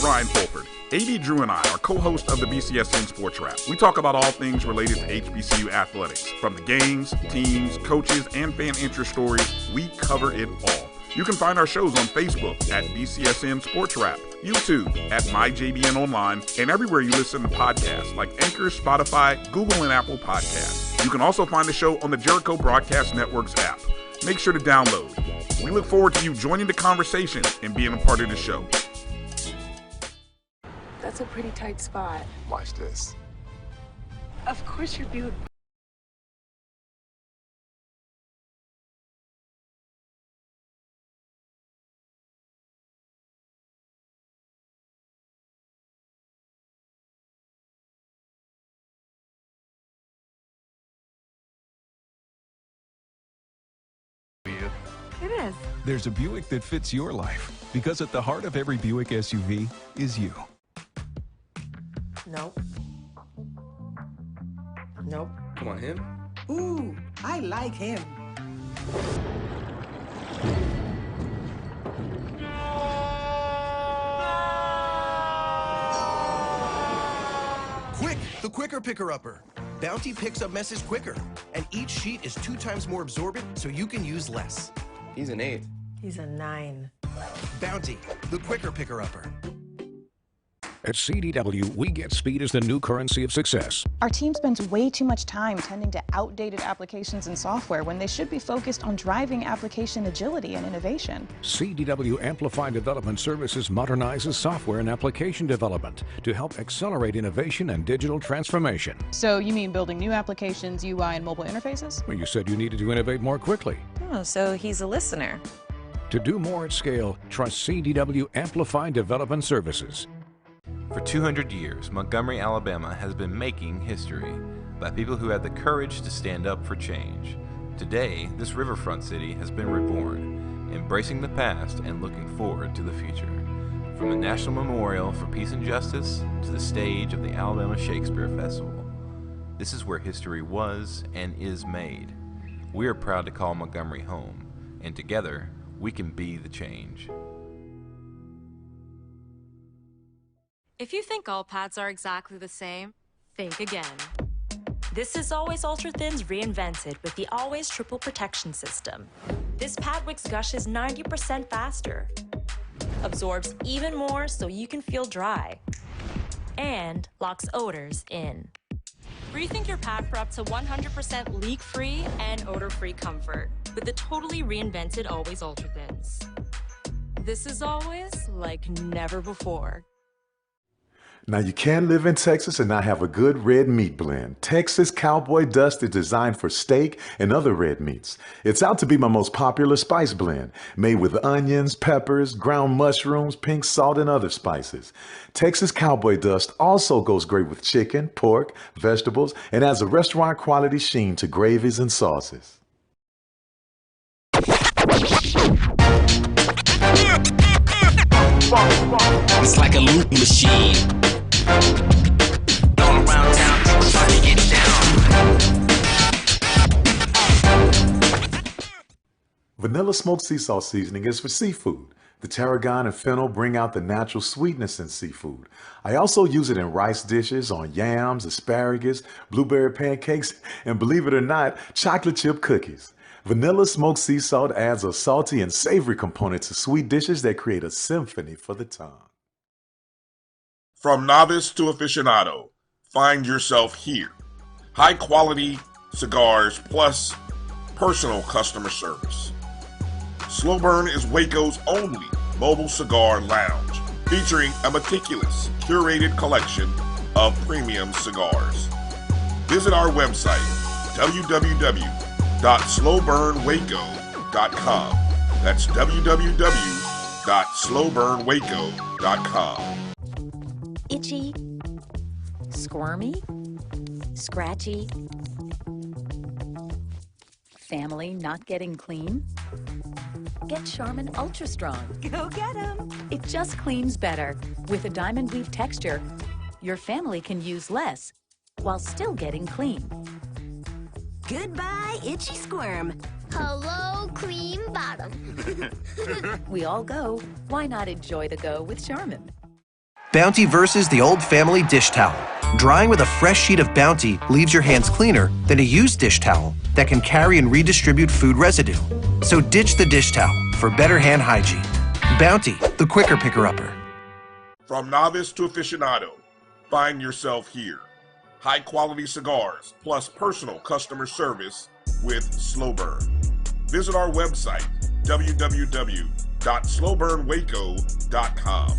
Brian Fulford. A.B. Drew and I are co-hosts of the BCSN Sports Wrap. We talk about all things related to HBCU athletics. From the games, teams, coaches, and fan interest stories, we cover it all. You can find our shows on Facebook at BCSN Sports Wrap, YouTube at MyJBN Online, and everywhere you listen to podcasts like Anchor, Spotify, Google, and Apple Podcasts. You can also find the show on the Jericho Broadcast Network's app. Make sure to download. We look forward to you joining the conversation and being a part of the show. That's a pretty tight spot. Watch this. Of course your Buick. It is. There's a Buick that fits your life, because at the heart of every Buick SUV is you. Nope. Nope. Come on, him? Ooh, I like him. Quick, the quicker picker-upper. Bounty picks up messes quicker, and each sheet is 2 times more absorbent, so you can use less. He's an 8. He's a 9. Bounty, the quicker picker-upper. At CDW, we get speed as the new currency of success. Our team spends way too much time tending to outdated applications and software when they should be focused on driving application agility and innovation. CDW Amplify Development Services modernizes software and application development to help accelerate innovation and digital transformation. So you mean building new applications, UI, and mobile interfaces? Well, you said you needed to innovate more quickly. Oh, so he's a listener. To do more at scale, trust CDW Amplify Development Services. For 200 years, Montgomery, Alabama has been making history by people who had the courage to stand up for change. Today, this riverfront city has been reborn, embracing the past and looking forward to the future. From the National Memorial for Peace and Justice to the stage of the Alabama Shakespeare Festival, this is where history was and is made. We are proud to call Montgomery home, and together, we can be the change. If you think all pads are exactly the same, think again. This is Always Ultra Thins reinvented with the Always Triple Protection System. This pad wicks gushes 90% faster, absorbs even more so you can feel dry, and locks odors in. Rethink your pad for up to 100% leak-free and odor-free comfort with the totally reinvented Always Ultra Thins. This is always like never before. Now, you can live in Texas and not have a good red meat blend. Texas Cowboy Dust is designed for steak and other red meats. It's out to be my most popular spice blend, made with onions, peppers, ground mushrooms, pink salt, and other spices. Texas Cowboy Dust also goes great with chicken, pork, vegetables, and adds a restaurant-quality sheen to gravies and sauces. It's like a loop machine. All around town, people trying to get down. Vanilla smoked sea salt seasoning is for seafood. The tarragon and fennel bring out the natural sweetness in seafood. I also use it in rice dishes, on yams, asparagus, blueberry pancakes, and believe it or not, chocolate chip cookies. Vanilla smoked sea salt adds a salty and savory component to sweet dishes that create a symphony for the tongue. From novice to aficionado, find yourself here. High quality cigars plus personal customer service. Slow Burn is Waco's only mobile cigar lounge, featuring a meticulous, curated collection of premium cigars. Visit our website, www.slowburnwaco.com. That's www.slowburnwaco.com. Itchy, squirmy, scratchy, family not getting clean? Get Charmin Ultra Strong. Go get 'em! It just cleans better. With a diamond weave texture, your family can use less while still getting clean. Goodbye, itchy squirm. Hello, cream bottom. We all go. Why not enjoy the go with Charmin? Bounty versus the old family dish towel. Drying with a fresh sheet of Bounty leaves your hands cleaner than a used dish towel that can carry and redistribute food residue. So ditch the dish towel for better hand hygiene. Bounty, the quicker picker-upper. From novice to aficionado, find yourself here. High-quality cigars plus personal customer service with Slow Burn. Visit our website, www.slowburnwaco.com.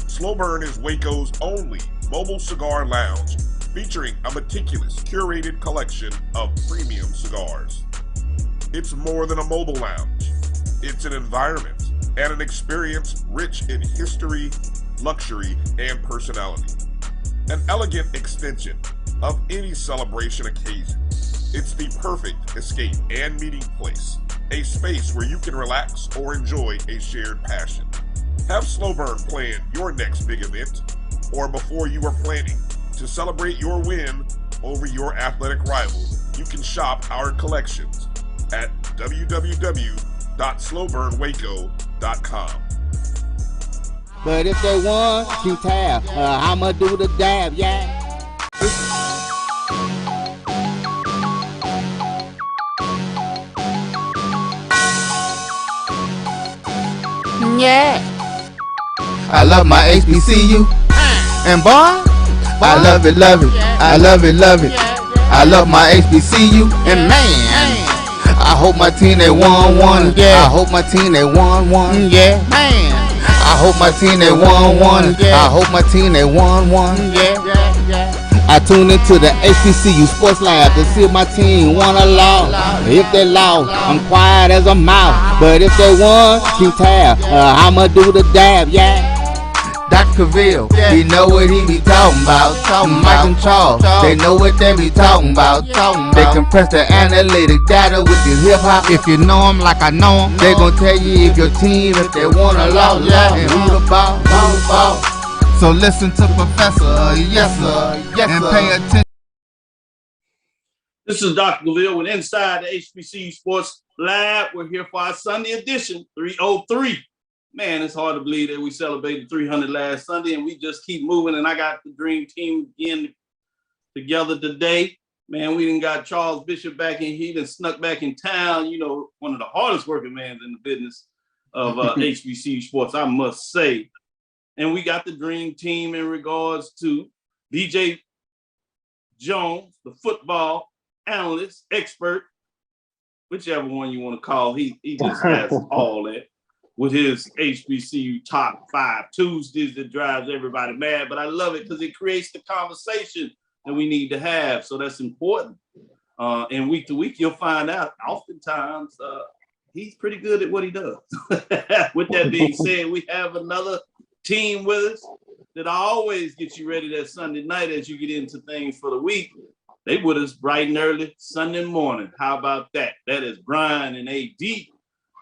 Slow Burn is Waco's only mobile cigar lounge featuring a meticulous, curated collection of premium cigars. It's more than a mobile lounge. It's an environment and an experience rich in history, luxury, and personality. An elegant extension of any celebration occasion. It's the perfect escape and meeting place, a space where you can relax or enjoy a shared passion. Have Slow Burn plan your next big event, or before you are planning to celebrate your win over your athletic rival, you can shop our collections at www.slowburnwaco.com. But if they want to tab, I'ma do the dab, yeah. Yeah. I love my HBCU. And boy, I love it, love it. I love it, love it. I love my HBCU. And man, I hope my team they won. Yeah. I hope my team they won. Yeah. Man. I hope my team they won. I hope my team they won. Yeah. I tune into the HBCU Sports Lab to see if my team won or lost. If they lost, I'm quiet as a mouse. But if they won, keep tab. I'ma do the dab, yeah. Dr. Cavil, he know what he be talking about. Mike and Charles, they know what they be talking about. They compress the analytic data with the hip hop. If you know them like I know them, they gon' tell you if your team, if they won or lost, and who the ball, So listen to Professor, yes sir, and pay attention. This is Dr. Cavil with Inside the HBCU Sports Lab. We're here for our Sunday edition, 303. Man, it's hard to believe that we celebrated 300 last Sunday and we just keep moving. And I got the dream team again together today. Man, we done got Charles Bishop back in. He done snuck back in town. You know, one of the hardest working men in the business of HBCU sports, I must say. And we got the dream team in regards to DJ Jones, the football analyst, expert, whichever one you want to call. He just has all that. With his HBCU Top 5 Tuesdays that drives everybody mad. But I love it because it creates the conversation that we need to have. So that's important. And week to week, you'll find out oftentimes he's pretty good at what he does. With that being said, we have another team with us that always gets you ready that Sunday night as you get into things for the week. They with us bright and early Sunday morning. How about that? That is Brian and AD.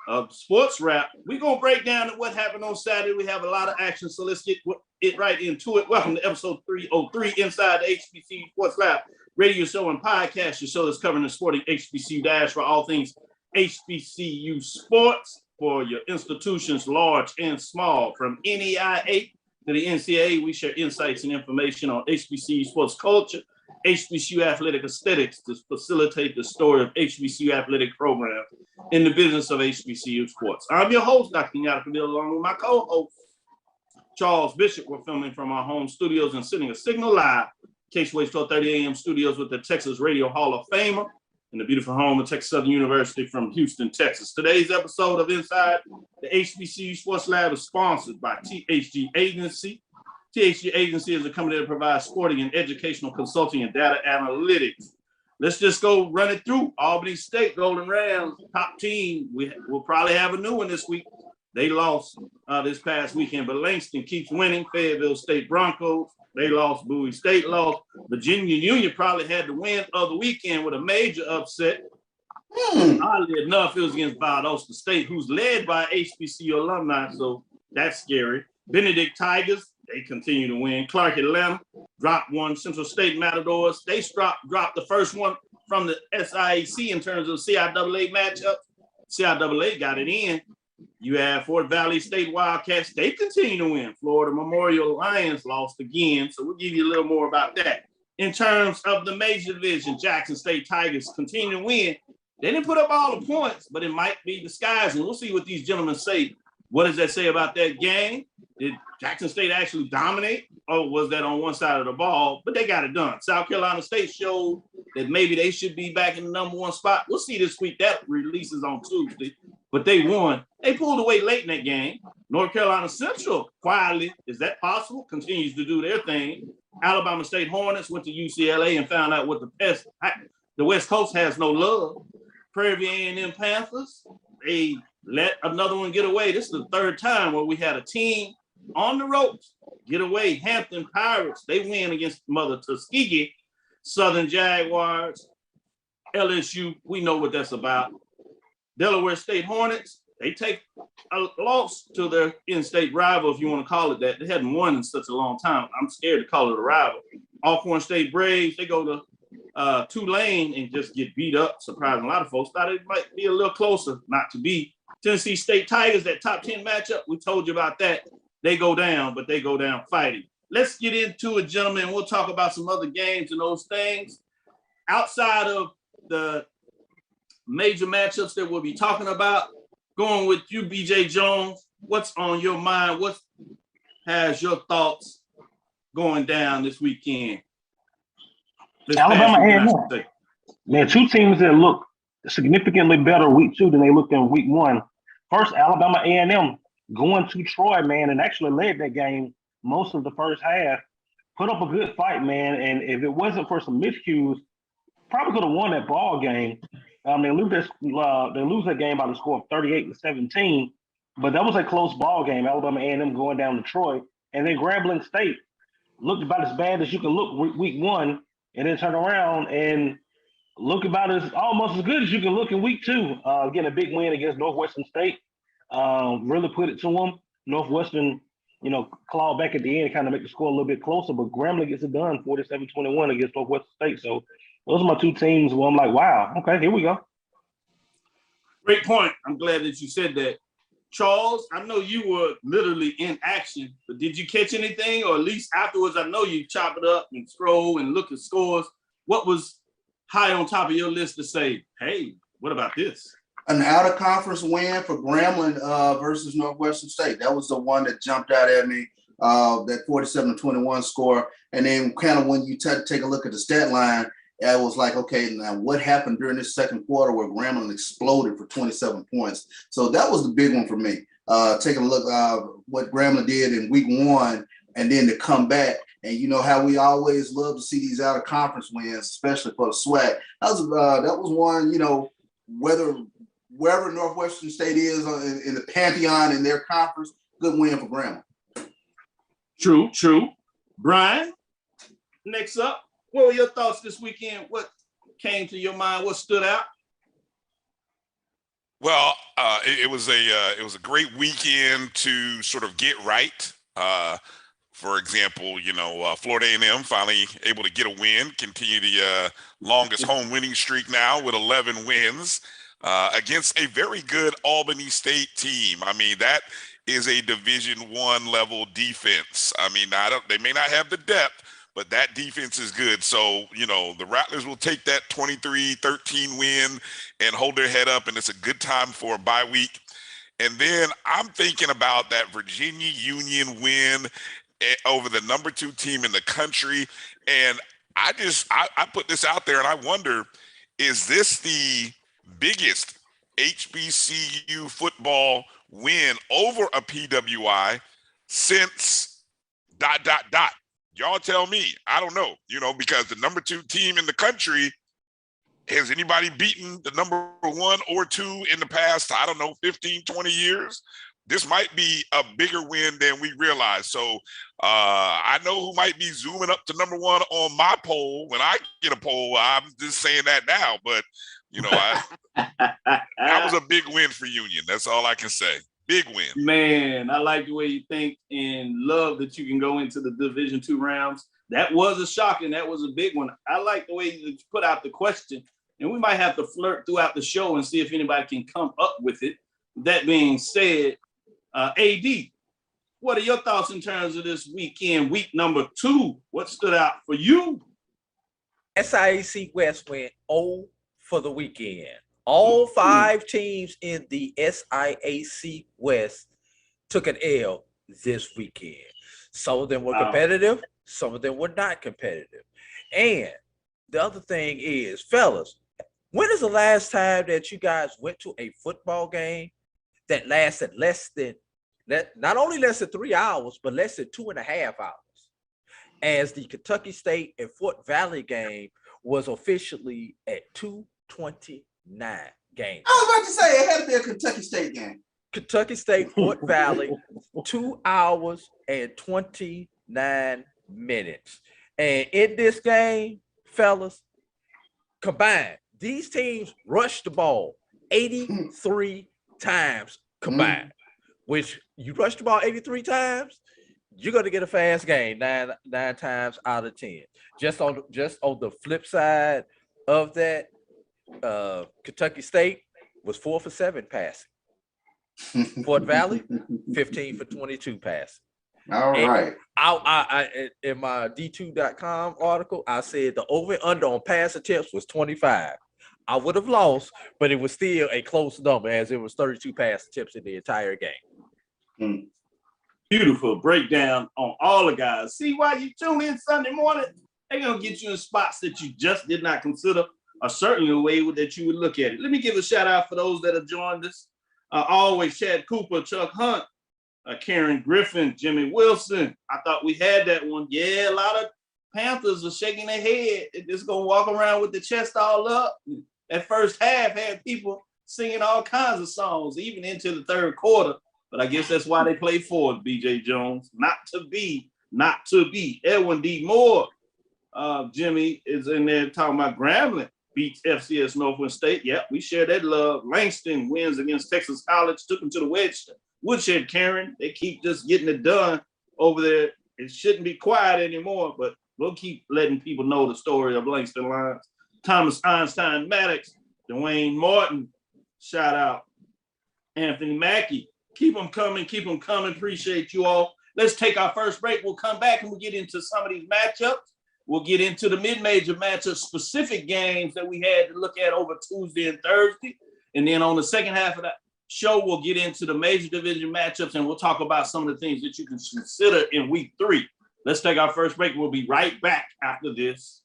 Of Sports Wrap. We're going to break down what happened on Saturday. We have a lot of action, so let's get it right into it. Welcome to episode 303 Inside the HBCU Sports Lab, radio show and podcast, your show that's covering the sporting HBCU dash for all things HBCU sports for your institutions, large and small. From NEIA to the NCAA, we share insights and information on HBCU sports culture, HBCU athletic aesthetics to facilitate the story of HBCU athletic programs in the business of HBCU sports. I'm your host, Dr. Kenyatta, along with my co-host, Charles Bishop. We're filming from our home studios and sending a signal live, Case-Wade's 1230 AM studios with the Texas Radio Hall of Famer in the beautiful home of Texas Southern University from Houston, Texas. Today's episode of Inside the HBCU Sports Lab is sponsored by THG Agency. THG Agency is a company that provides sporting and educational consulting and data analytics. Let's just go run it through. Albany State Golden Rams, top team. We'll probably have a new one this week. They lost this past weekend, but Langston keeps winning. Fayetteville State Broncos, they lost. Bowie State lost. Virginia Union probably had the win of the weekend with a major upset. Oddly enough, it was against Valdosta State, who's led by HBCU alumni, so that's scary. Benedict Tigers, they continue to win. Clark Atlanta dropped one. Central State Matadors, they dropped the first one from the SIAC in terms of CIAA matchup. CIAA got it in. You have Fort Valley State Wildcats. They continue to win. Florida Memorial Lions lost again, so we'll give you a little more about that. In terms of the major division, Jackson State Tigers continue to win. They didn't put up all the points, but it might be disguising. We'll see what these gentlemen say. What does that say about that game? Did Jackson State actually dominate, or was that on one side of the ball? But they got it done. South Carolina State showed that maybe they should be back in the number one spot. We'll see this week. That releases on Tuesday, but they won. They pulled away late in that game. North Carolina Central quietly, is that possible? Continues to do their thing. Alabama State Hornets went to UCLA and found out what the West Coast has no love. Prairie View A&M Panthers, they let another one get away. This is the third time where we had a team on the ropes get away. Hampton Pirates, they win against Mother Tuskegee. Southern Jaguars, LSU, we know what that's about. Delaware State Hornets, they take a loss to their in-state rival, if you want to call it that. They hadn't won in such a long time. I'm scared to call it a rival. Alcorn State Braves, they go to Tulane and just get beat up. Surprising a lot of folks thought it might be a little closer, not to be. Tennessee State Tigers, that top 10 matchup, we told you about that. They go down, but they go down fighting. Let's get into it, gentlemen. We'll talk about some other games and those things. Outside of the major matchups that we'll be talking about, going with you, BJ Jones, what's on your mind? What has your thoughts going down this weekend? Alabama A&M. Man, two teams that look significantly better week 2 than they looked in week 1. First, Alabama A&M going to Troy, man, and actually led that game most of the first half. Put up a good fight, man, and if it wasn't for some miscues, probably could have won that ball game. They lose that game by the score of 38-17, but that was a close ball game. Alabama A&M going down to Troy, and then Grambling State looked about as bad as you can look week 1, and then turn around and look about almost as good as you can look in week 2. Getting a big win against Northwestern State, really put it to them. Northwestern, clawed back at the end, kind of make the score a little bit closer, but Grambling gets it done 47-21 against Northwestern State. So those are my two teams where I'm like, wow, okay, here we go. Great point. I'm glad that you said that. Charles, I know you were literally in action, but did you catch anything? Or at least afterwards, I know you chop it up and scroll and look at scores. What was high on top of your list to say, hey, what about this? An out-of-conference win for Grambling versus Northwestern State. That was the one that jumped out at me, that 47-21 score. And then kind of when you take a look at the stat line, I was like, okay, now what happened during this second quarter where Grambling exploded for 27 points? So that was the big one for me. Taking a look what Grambling did in week 1 and then to come back. And you know how we always love to see these out-of-conference wins, especially for the SWAC. That was one, wherever Northwestern State is in the pantheon in their conference, good win for Grambling. True. Brian, next up, what were your thoughts this weekend? What came to your mind? What stood out? Well, it was a great weekend to sort of get right. For example, Florida A&M finally able to get a win, continue the longest home winning streak now with 11 wins against a very good Albany State team. I mean, that is a Division I level defense. I mean, they may not have the depth, but that defense is good. So, the Rattlers will take that 23-13 win and hold their head up, and it's a good time for a bye week. And then I'm thinking about that Virginia Union win over the number 2 team in the country. And I put this out there and I wonder, is this the biggest HBCU football win over a PWI since ... Y'all tell me. I don't know, because the number 2 team in the country, has anybody beaten the number 1 or 2 in the past, 15, 20 years? This might be a bigger win than we realize. So I know who might be zooming up to number 1 on my poll. When I get a poll, I'm just saying that now. But, that was a big win for Union. That's all I can say. Big win. Man, I like the way you think and love that you can go into the Division II rounds. That was a shock and that was a big one. I like the way you put out the question, and we might have to flirt throughout the show and see if anybody can come up with it. That being said, AD, what are your thoughts in terms of this weekend, week number 2? What stood out for you? SIAC West went 0 for the weekend. All 5 teams in the SIAC West took an L this weekend. Some of them were competitive, some of them were not competitive. And the other thing is, fellas, when is the last time that you guys went to a football game that lasted not only less than 3 hours, but less than 2.5 hours? As the Kentucky State and Fort Valley game was officially at 2:29 games. I was about to say it had to be a Kentucky State game. Kentucky State, Fort Valley, 2 hours and 29 minutes. And in this game, fellas, combined, these teams rushed the ball 83 times combined, which you rush the ball 83 times, you're going to get a fast game nine times out of 10. Just on the flip side of that, Kentucky State was 4 for 7 passing. Fort Valley, 15 for 22 passing. All right. I in my D2.com article, I said the over-under on pass attempts was 25. I would have lost, but it was still a close number as it was 32 pass attempts in the entire game. Beautiful breakdown on all the guys. See why you tune in Sunday morning? They're going to get you in spots that you just did not consider, or certainly a way that you would look at it. Let me give a shout out for those that have joined us. Always Chad Cooper, Chuck Hunt, Karen Griffin, Jimmy Wilson. I thought we had that one. Yeah, a lot of Panthers are shaking their head. They're just going to walk around with the chest all up. That first half had people singing all kinds of songs, even into the third quarter. But I guess that's why they play forward, BJ Jones. Not to be. Edwin D. Moore, Jimmy is in there talking about Grambling beats FCS Norfolk State. Yep, we share that love. Langston wins against Texas College, took him to the woodshed, Karen. They keep just getting it done over there. It shouldn't be quiet anymore, but we'll keep letting people know the story of Langston Lyons. Thomas Einstein Maddox, Dwayne Martin, shout out. Anthony Mackey. Keep them coming. Appreciate you all. Let's take our first break. We'll come back and we'll get into some of these matchups. We'll get into the mid-major matchup specific games that we had to look at over Tuesday and Thursday. And then on the second half of that show, we'll get into the major division matchups and we'll talk about some of the things that you can consider in week 3. Let's take our first break. We'll be right back after this.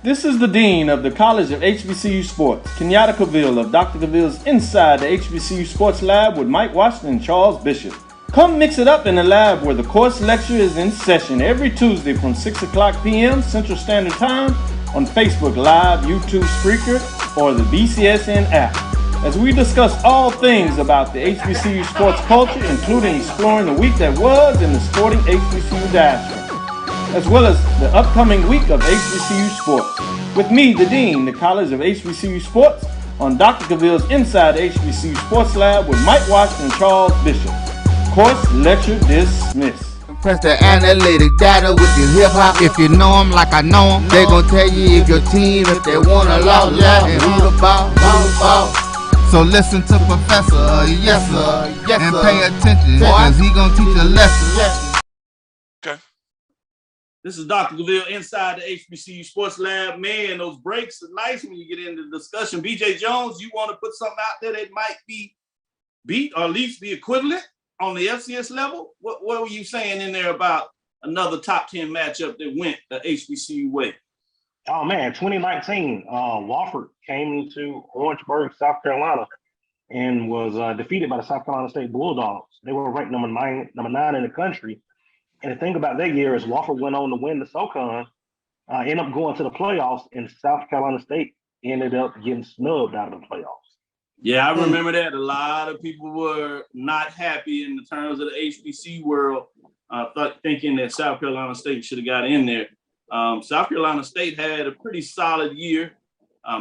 This is the Dean of the College of HBCU Sports, Kenyatta Cavil of Dr. Cavill's Inside the HBCU Sports Lab with Mike Washington and Charles Bishop. Come mix it up in the lab where the course lecture is in session every Tuesday from 6 o'clock p.m. Central Standard Time on Facebook Live, YouTube Spreaker, or the BCSN app. as we discuss all things about the HBCU sports culture, including exploring the week that was in the sporting HBCU diaspora, as well as the upcoming week of HBCU sports. With me, the Dean, the College of HBCU Sports, on Dr. Cavill's Inside HBCU Sports Lab with Mike Washington and Charles Bishop. Course lecture dismissed. Press the analytic data with your hip hop. If you know them like I know them, they gon' tell you if your team, if they wanna lose, and who the ball. So listen to Professor, yes sir, and pay attention, cause he gon' teach a lesson. This is Dr. Cavil inside the HBCU Sports Lab. Man, those breaks are nice when you get into the discussion. BJ Jones, you want to put something out there that might be beat or at least be equivalent on the FCS level? What were you saying in there about another top 10 matchup that went the HBCU way? Oh man, 2019, Wofford came into Orangeburg, South Carolina, and was defeated by the South Carolina State Bulldogs. They were ranked number 9 in the country. And the thing about that year is Wofford went on to win the SoCon, ended up going to the playoffs, and South Carolina State ended up getting snubbed out of the playoffs. Yeah, I remember that. A lot of people were not happy in the terms of the HBCU world, thinking that South Carolina State should have got in there. South Carolina State had a pretty solid year,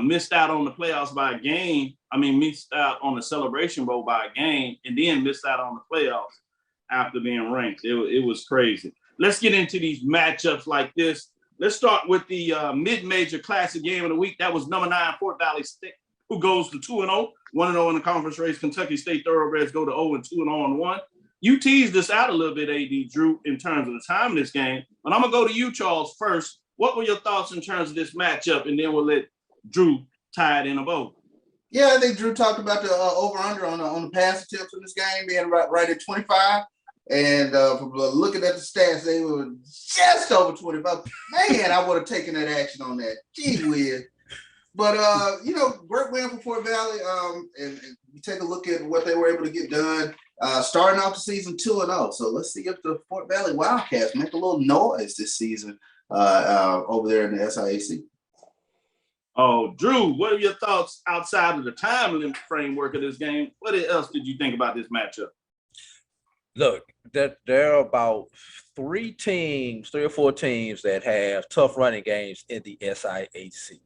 missed out on the playoffs by a game. Missed out on the Celebration Bowl by a game, and then missed out on the playoffs after being ranked. It was crazy. Let's get into these matchups like this. Let's start with the mid-major classic game of the week. That was number 9, Fort Valley State, who goes to 2-0, 1-0 in the conference race. Kentucky State Thoroughbreds go to 0-2-0-1. You teased this out a little bit, AD Drew, in terms of the time of this game. But I'm going to go to you, Charles, first. What were your thoughts in terms of this matchup? And then we'll let Drew tie it in a bow. Yeah, I think Drew talked about the over-under on the pass attempts in this game being right at 25. And from looking at the stats, they were just over 25. Man, I would have taken that action on that. Gee whiz. But, great win for Fort Valley. And you take a look at what they were able to get done, starting off the season 2-0. So let's see if the Fort Valley Wildcats make a little noise this season over there in the SIAC. Oh, Drew, what are your thoughts outside of the time limit framework of this game? What else did you think about this matchup? Look, there are about 3 or 4 teams that have tough running games in the SIAC.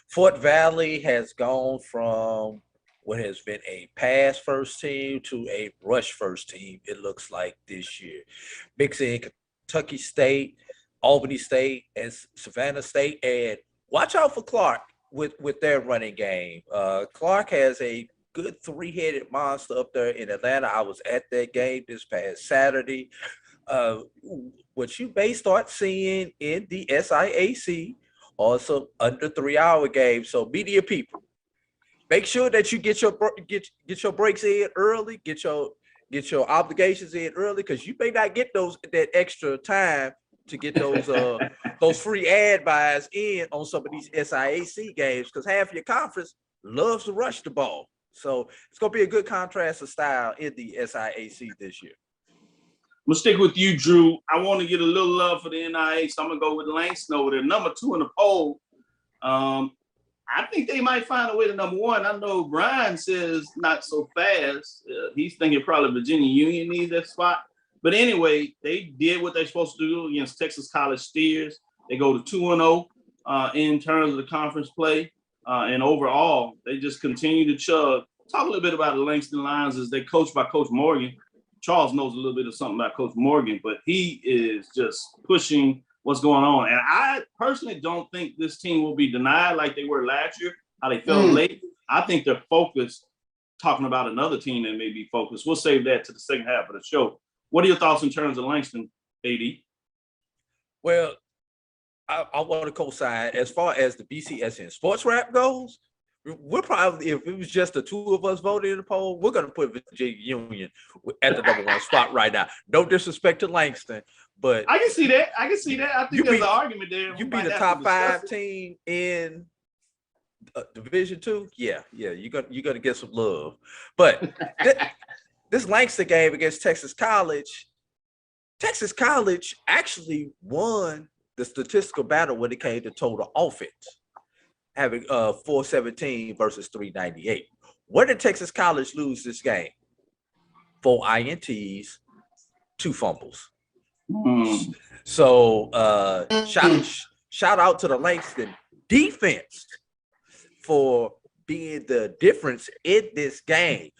Fort Valley has gone from what has been a pass first team to a rush first team, it looks like this year. Mixing Kentucky State, Albany State, and Savannah State. And watch out for Clark with their running game. Clark has a good 3-headed monster up there in Atlanta. I was at that game this past Saturday. What you may start seeing in the SIAC are some under 3-hour games. So media people, make sure that you get your breaks in early, get your obligations in early, because you may not get that extra time to get those free ad buys in on some of these SIAC games, because half your conference loves to rush the ball. So it's going to be a good contrast of style in the SIAC this year. I'm going to stick with you, Drew. I want to get a little love for the NIA, so I'm going to go with Langston over there. Number 2 in the poll. I think they might find a way to number 1. I know Brian says not so fast. He's thinking probably Virginia Union needs that spot. But anyway, they did what they're supposed to do against Texas College Steers. They go to 2-0 in terms of the conference play. And overall, they just continue to chug. Talk a little bit about the Langston Lions as they're coached by Coach Morgan. Charles knows a little bit of something about Coach Morgan, but he is just pushing what's going on. And I personally don't think this team will be denied like they were last year, how they felt late. I think they're focused, talking about another team that may be focused. We'll save that to the second half of the show. What are your thoughts in terms of Langston, AD? Well, I want to co-sign as far as the BCSN sports rap goes. We're probably, if it was just the 2 of us voting in the poll, we're going to put Virginia Union at the number 1 spot right now. No disrespect to Langston, but I can see that. I think there's an argument there. You be the top 5 team in Division II. Yeah, you're gonna get some love. But this Langston game against Texas College actually won the statistical battle when it came to total offense, having 417 versus 398. Where did Texas College lose this game? 4 INTs, 2 fumbles. So shout out to the Langston defense for being the difference in this game.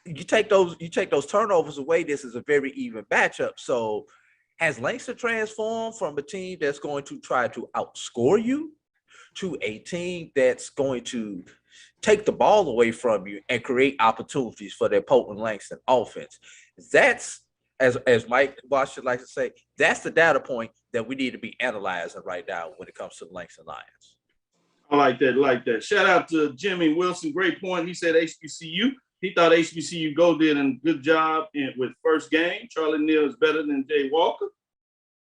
You take those turnovers away, this is a very even matchup. So has Langston transformed from a team that's going to try to outscore you to a team that's going to take the ball away from you and create opportunities for their potent Langston offense? That's, as Mike Washington likes to say, that's the data point that we need to be analyzing right now when it comes to the Langston Lions. I like that. Shout out to Jimmy Wilson. Great point. He said HBCU. He thought HBCU Go did a good job with first game. Charlie Neal is better than Jay Walker.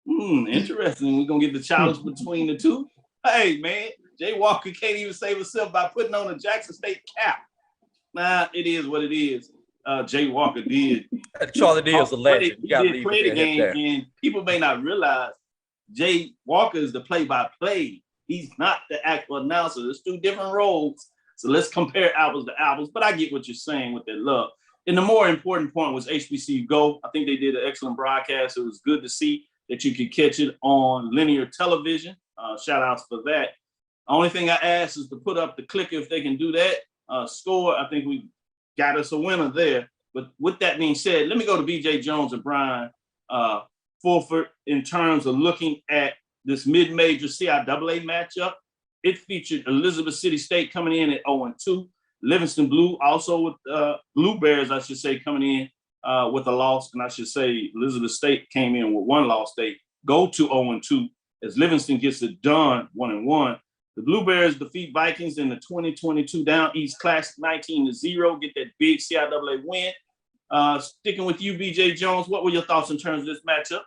Interesting. We're going to get the challenge between the two. Hey, man, Jay Walker can't even save himself by putting on a Jackson State cap. Nah, it is what it is. Jay Walker did. Charlie Neal's a legend. He did play the game, and people may not realize Jay Walker is the play-by-play. He's not the actual announcer. There's 2 different roles. So let's compare apples to apples. But I get what you're saying with that love. And the more important point was HBCU Go. I think they did an excellent broadcast. It was good to see that you could catch it on linear television. Shout outs for that. The only thing I ask is to put up the clicker if they can do that. Score, I think we got us a winner there. But with that being said, let me go to BJ Jones and Brian Fulford in terms of looking at this mid-major CIAA matchup. It featured Elizabeth City State coming in at 0-2. Livingston Blue also with Blue Bears, I should say, coming in with a loss. And I should say Elizabeth State came in with 1 loss. They go to 0-2 as Livingston gets it done 1-1. The Blue Bears defeat Vikings in the 2022 Down East Classic 19-0, get that big CIAA win. Sticking with you, BJ Jones, what were your thoughts in terms of this matchup?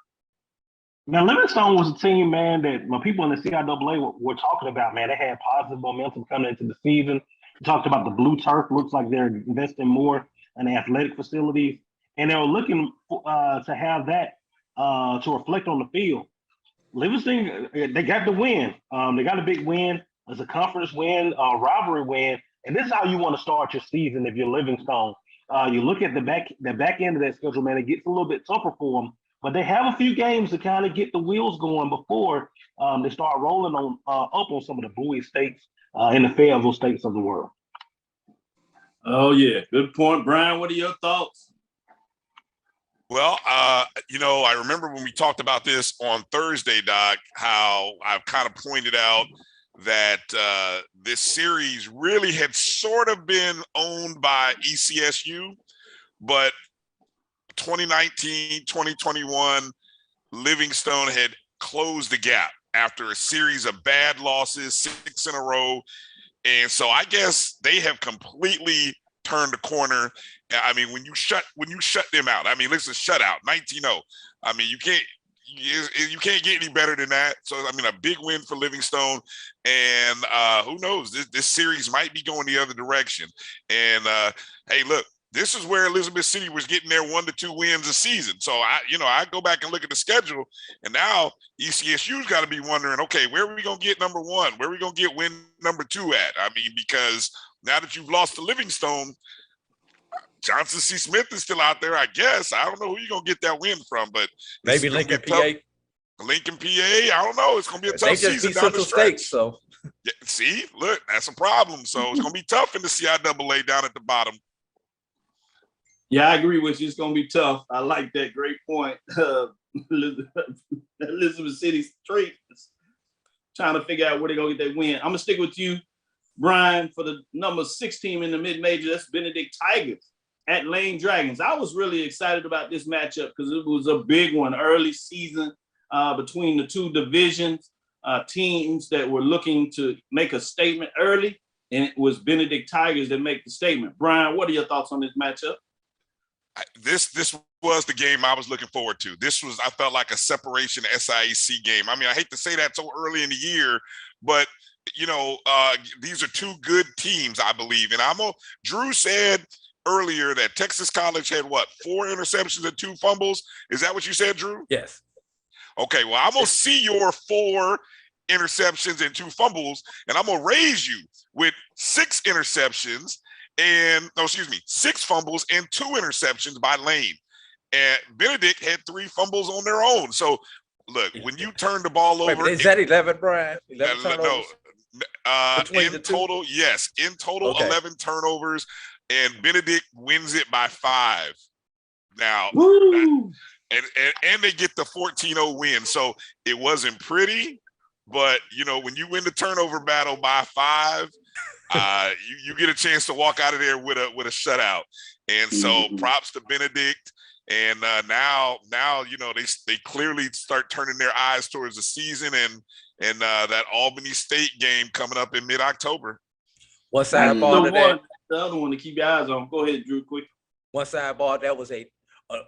Now, Livingstone was a team, man, that my people in the CIAA were talking about, man. They had positive momentum coming into the season. We talked about the blue turf. Looks like they're investing more in the athletic facilities. And they were looking to have that to reflect on the field. Livingston, they got the win. They got a big win. It's a conference win, a rivalry win. And this is how you want to start your season if you're Livingstone. You look at the back end of that schedule, man, it gets a little bit tougher for them. But they have a few games to kind of get the wheels going before they start rolling on up on some of the Bowie states and the Fayetteville states of the world. Oh, yeah. Good point. Brian, what are your thoughts? Well, I remember when we talked about this on Thursday, Doc, how I've kind of pointed out that this series really had sort of been owned by ECSU, but 2019, 2021, Livingstone had closed the gap after a series of bad losses, 6 in a row. And so I guess they have completely turned the corner. I mean, when you shut them out, I mean, listen, shutout, 19-0. I mean, you can't get any better than that. So, I mean, a big win for Livingstone. And who knows, this series might be going the other direction. And hey, look, this is where Elizabeth City was getting their 1 to 2 wins a season. So I go back and look at the schedule, and now ECSU's got to be wondering, okay, where are we going to get number 1? Where are we going to get win number 2 at? I mean, because now that you've lost to Livingstone, Johnson C. Smith is still out there, I guess. I don't know who you're going to get that win from, but maybe Lincoln, PA. Lincoln, PA. I don't know. It's going to be a tough season down the stretch. So yeah, see, look, that's a problem. So it's going to be tough in the CIAA down at the bottom. Yeah, I agree with you. It's going to be tough. I like that. Great point. Elizabeth City straight trying to figure out where they're going to get that win. I'm going to stick with you, Brian, for the number 6 team in the mid-major. That's Benedict Tigers at Lane Dragons. I was really excited about this matchup because it was a big one, early season between the 2 divisions, teams that were looking to make a statement early, and it was Benedict Tigers that make the statement. Brian, what are your thoughts on this matchup? This was the game I was looking forward to. I felt like a separation SIAC game. I mean, I hate to say that so early in the year, but these are 2 good teams, I believe. And Drew said earlier that Texas College had 4 interceptions and 2 fumbles. Is that what you said, Drew? Yes. Okay, well, I'm going to see your 4 interceptions and 2 fumbles, and I'm going to raise you with 6 interceptions 6 fumbles and 2 interceptions by Lane. And Benedict had 3 fumbles on their own. So, look, when you turn the ball over. Is that 11, Brian? 11 turnovers? No. In total, yes. In total, okay. 11 turnovers, and Benedict wins it by 5. Now, and they get the 14-0 win. So it wasn't pretty, but, when you win the turnover battle by 5, you get a chance to walk out of there with a shutout. And so props to Benedict. And now they clearly start turning their eyes towards the season and that Albany State game coming up in mid-October. One sidebar to that. The other one to keep your eyes on. Go ahead, Drew, quick. One sidebar, that was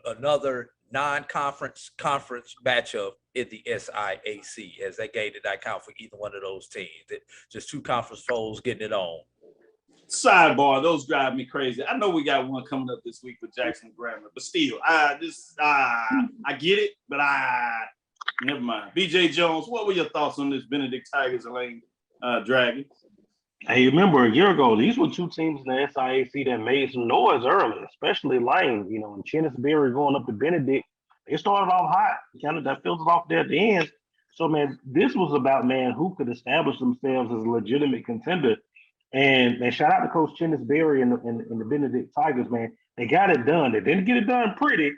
another non-conference matchup in the SIAC, as that game did not count for either one of those teams. Just 2 conference foes getting it on. Sidebar, those drive me crazy. I know we got one coming up this week with Jackson Grammar, but still, I get it, but never mind. BJ Jones, what were your thoughts on this Benedict Tigers and Lane Dragons? Hey, remember a year ago, these were 2 teams in the SIAC that made some noise early, especially Lane. And Chennisberry going up to Benedict, they started off hot. That filtered off there at the end. So, man, this was about, who could establish themselves as a legitimate contender. And shout out to Coach Chennisberry and the Benedict Tigers, man. They got it done. They didn't get it done pretty,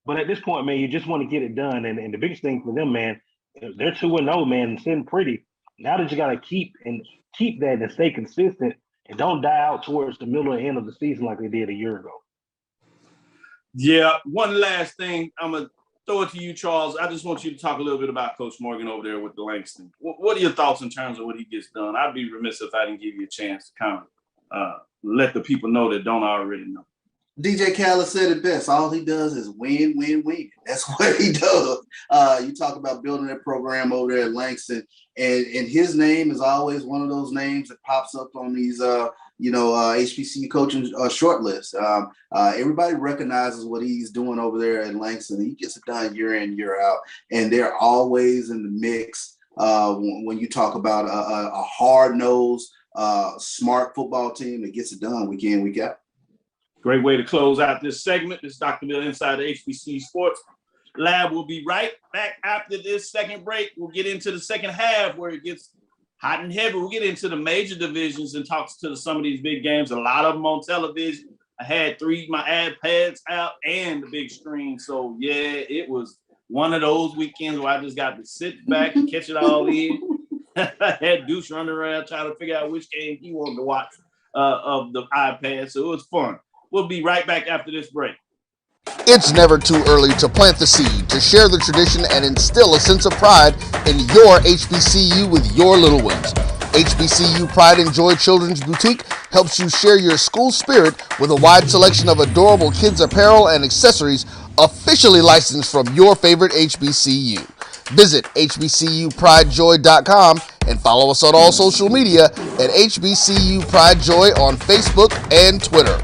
but at this point, man, you just want to get it done. And the biggest thing for them, man, they're 2-0, man, and sitting pretty. Now that you got to keep that and stay consistent and don't die out towards the middle and end of the season like they did a year ago. Yeah, one last thing. I'm going to throw it to you, Charles. I just want you to talk a little bit about Coach Morgan over there with the Langston. What are your thoughts in terms of what he gets done? I'd be remiss if I didn't give you a chance to kind of let the people know that don't already know. DJ Khaled said it best. All he does is win, win, win. That's what he does. You talk about building that program over there at Langston, and his name is always one of those names that pops up on these, HBCU coaching short list. Everybody recognizes what he's doing over there at Langston. He gets it done year in, year out, and they're always in the mix when you talk about a hard-nosed, smart football team that gets it done week in, week out. Great way to close out this segment. This is Dr. Bill inside the HBCU Sports Lab. We'll be right back after this second break. We'll get into the second half where it gets hot and heavy. We'll get into the major divisions and talk to some of these big games. A lot of them on television. I had my iPads out and the big screen. So, yeah, it was one of those weekends where I just got to sit back and catch it all in. I had Deuce running around trying to figure out which game he wanted to watch of the iPad. So it was fun. We'll be right back after this break. It's never too early to plant the seed, to share the tradition, and instill a sense of pride in your HBCU with your little ones. HBCU Pride and Joy Children's Boutique helps you share your school spirit with a wide selection of adorable kids' apparel and accessories officially licensed from your favorite HBCU. Visit hbcupridejoy.com and follow us on all social media at HBCU Pride Joy on Facebook and Twitter.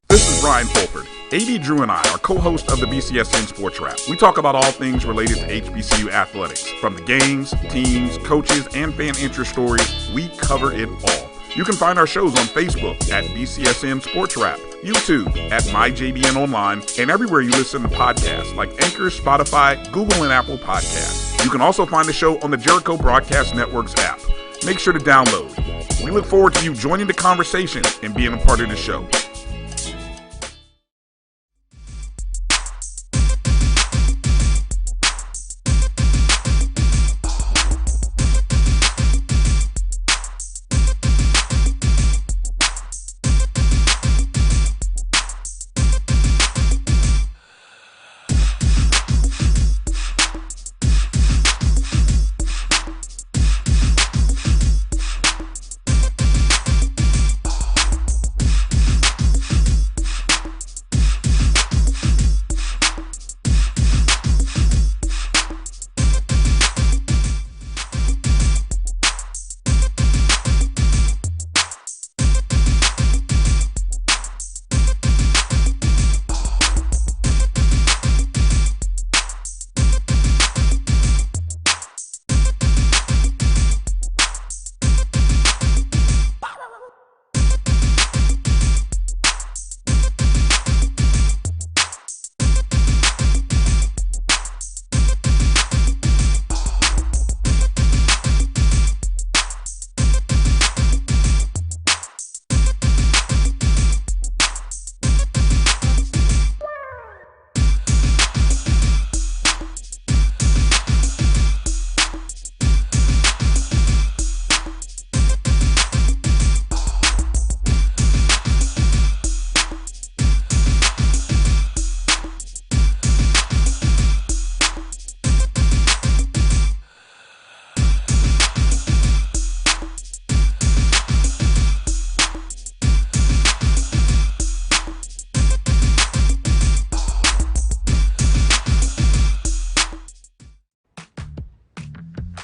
This is Brian Fulford. A.B. Drew and I are co-hosts of the BCSN Sports Wrap. We talk about all things related to HBCU athletics. From the games, teams, coaches, and fan interest stories, we cover it all. You can find our shows on Facebook at BCSN Sports Wrap, YouTube at MyJBN Online, and everywhere you listen to podcasts like Anchor, Spotify, Google, and Apple Podcasts. You can also find the show on the Jericho Broadcast Network's app. Make sure to download. We look forward to you joining the conversation and being a part of the show.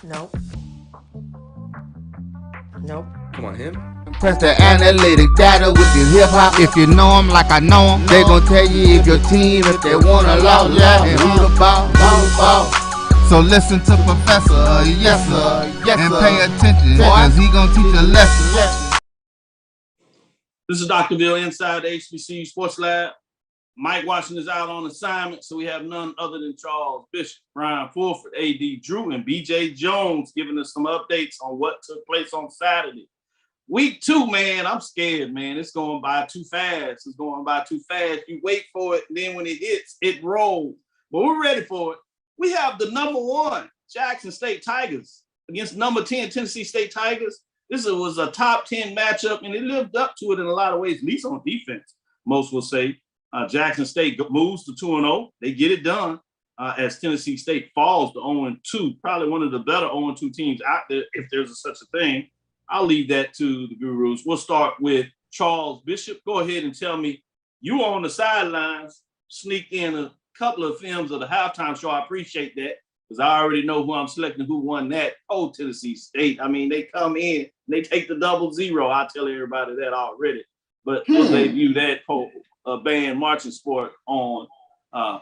Nope. Nope. Come on, him. Press the analytic data with your hip hop. If you know them like I know them, they gon' tell you if your team, if they wanna lose, and who the ball. So listen to Professor, yes sir, and pay attention, cause he gon' teach a lesson. This is Dr. Bill inside the HBCU Sports Lab. Mike Washington is out on assignment, so we have none other than Charles Bishop, Brian Fulford, A.D. Drew, and B.J. Jones giving us some updates on what took place on Saturday. Week 2, man, I'm scared, man. It's going by too fast. It's going by too fast. You wait for it, and then when it hits, it rolls. But we're ready for it. We have the number 1 Jackson State Tigers against number 10 Tennessee State Tigers. This was a top 10 matchup, and it lived up to it in a lot of ways, at least on defense, most will say. Jackson State moves to 2-0. They get it done as Tennessee State falls to 0-2, probably one of the better 0-2 teams out there, if there's such a thing. I'll leave that to the gurus. We'll start with Charles Bishop. Go ahead and tell me, you were on the sidelines, sneak in a couple of films of the halftime show. I appreciate that because I already know who I'm selecting, who won that. Oh, Tennessee State. I mean, they come in, they take the 0-0. I tell everybody that already. But we'll debut that band marching sport on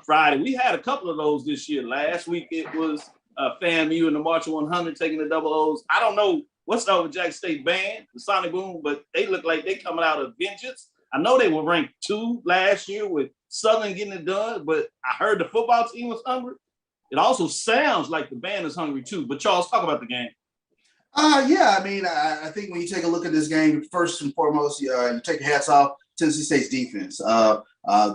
Friday. We had a couple of those this year. Last week it was FAMU and the Marching 100 taking the 00s. I don't know what's up with Jackson State Band, the Sonic Boom, but they look like they coming out of vengeance. I know they were ranked 2 last year with Southern getting it done, but I heard the football team was hungry. It also sounds like the band is hungry too. But Charles, talk about the game. Yeah, I mean, I think when you take a look at this game, first and foremost, you take your hats off Tennessee State's defense.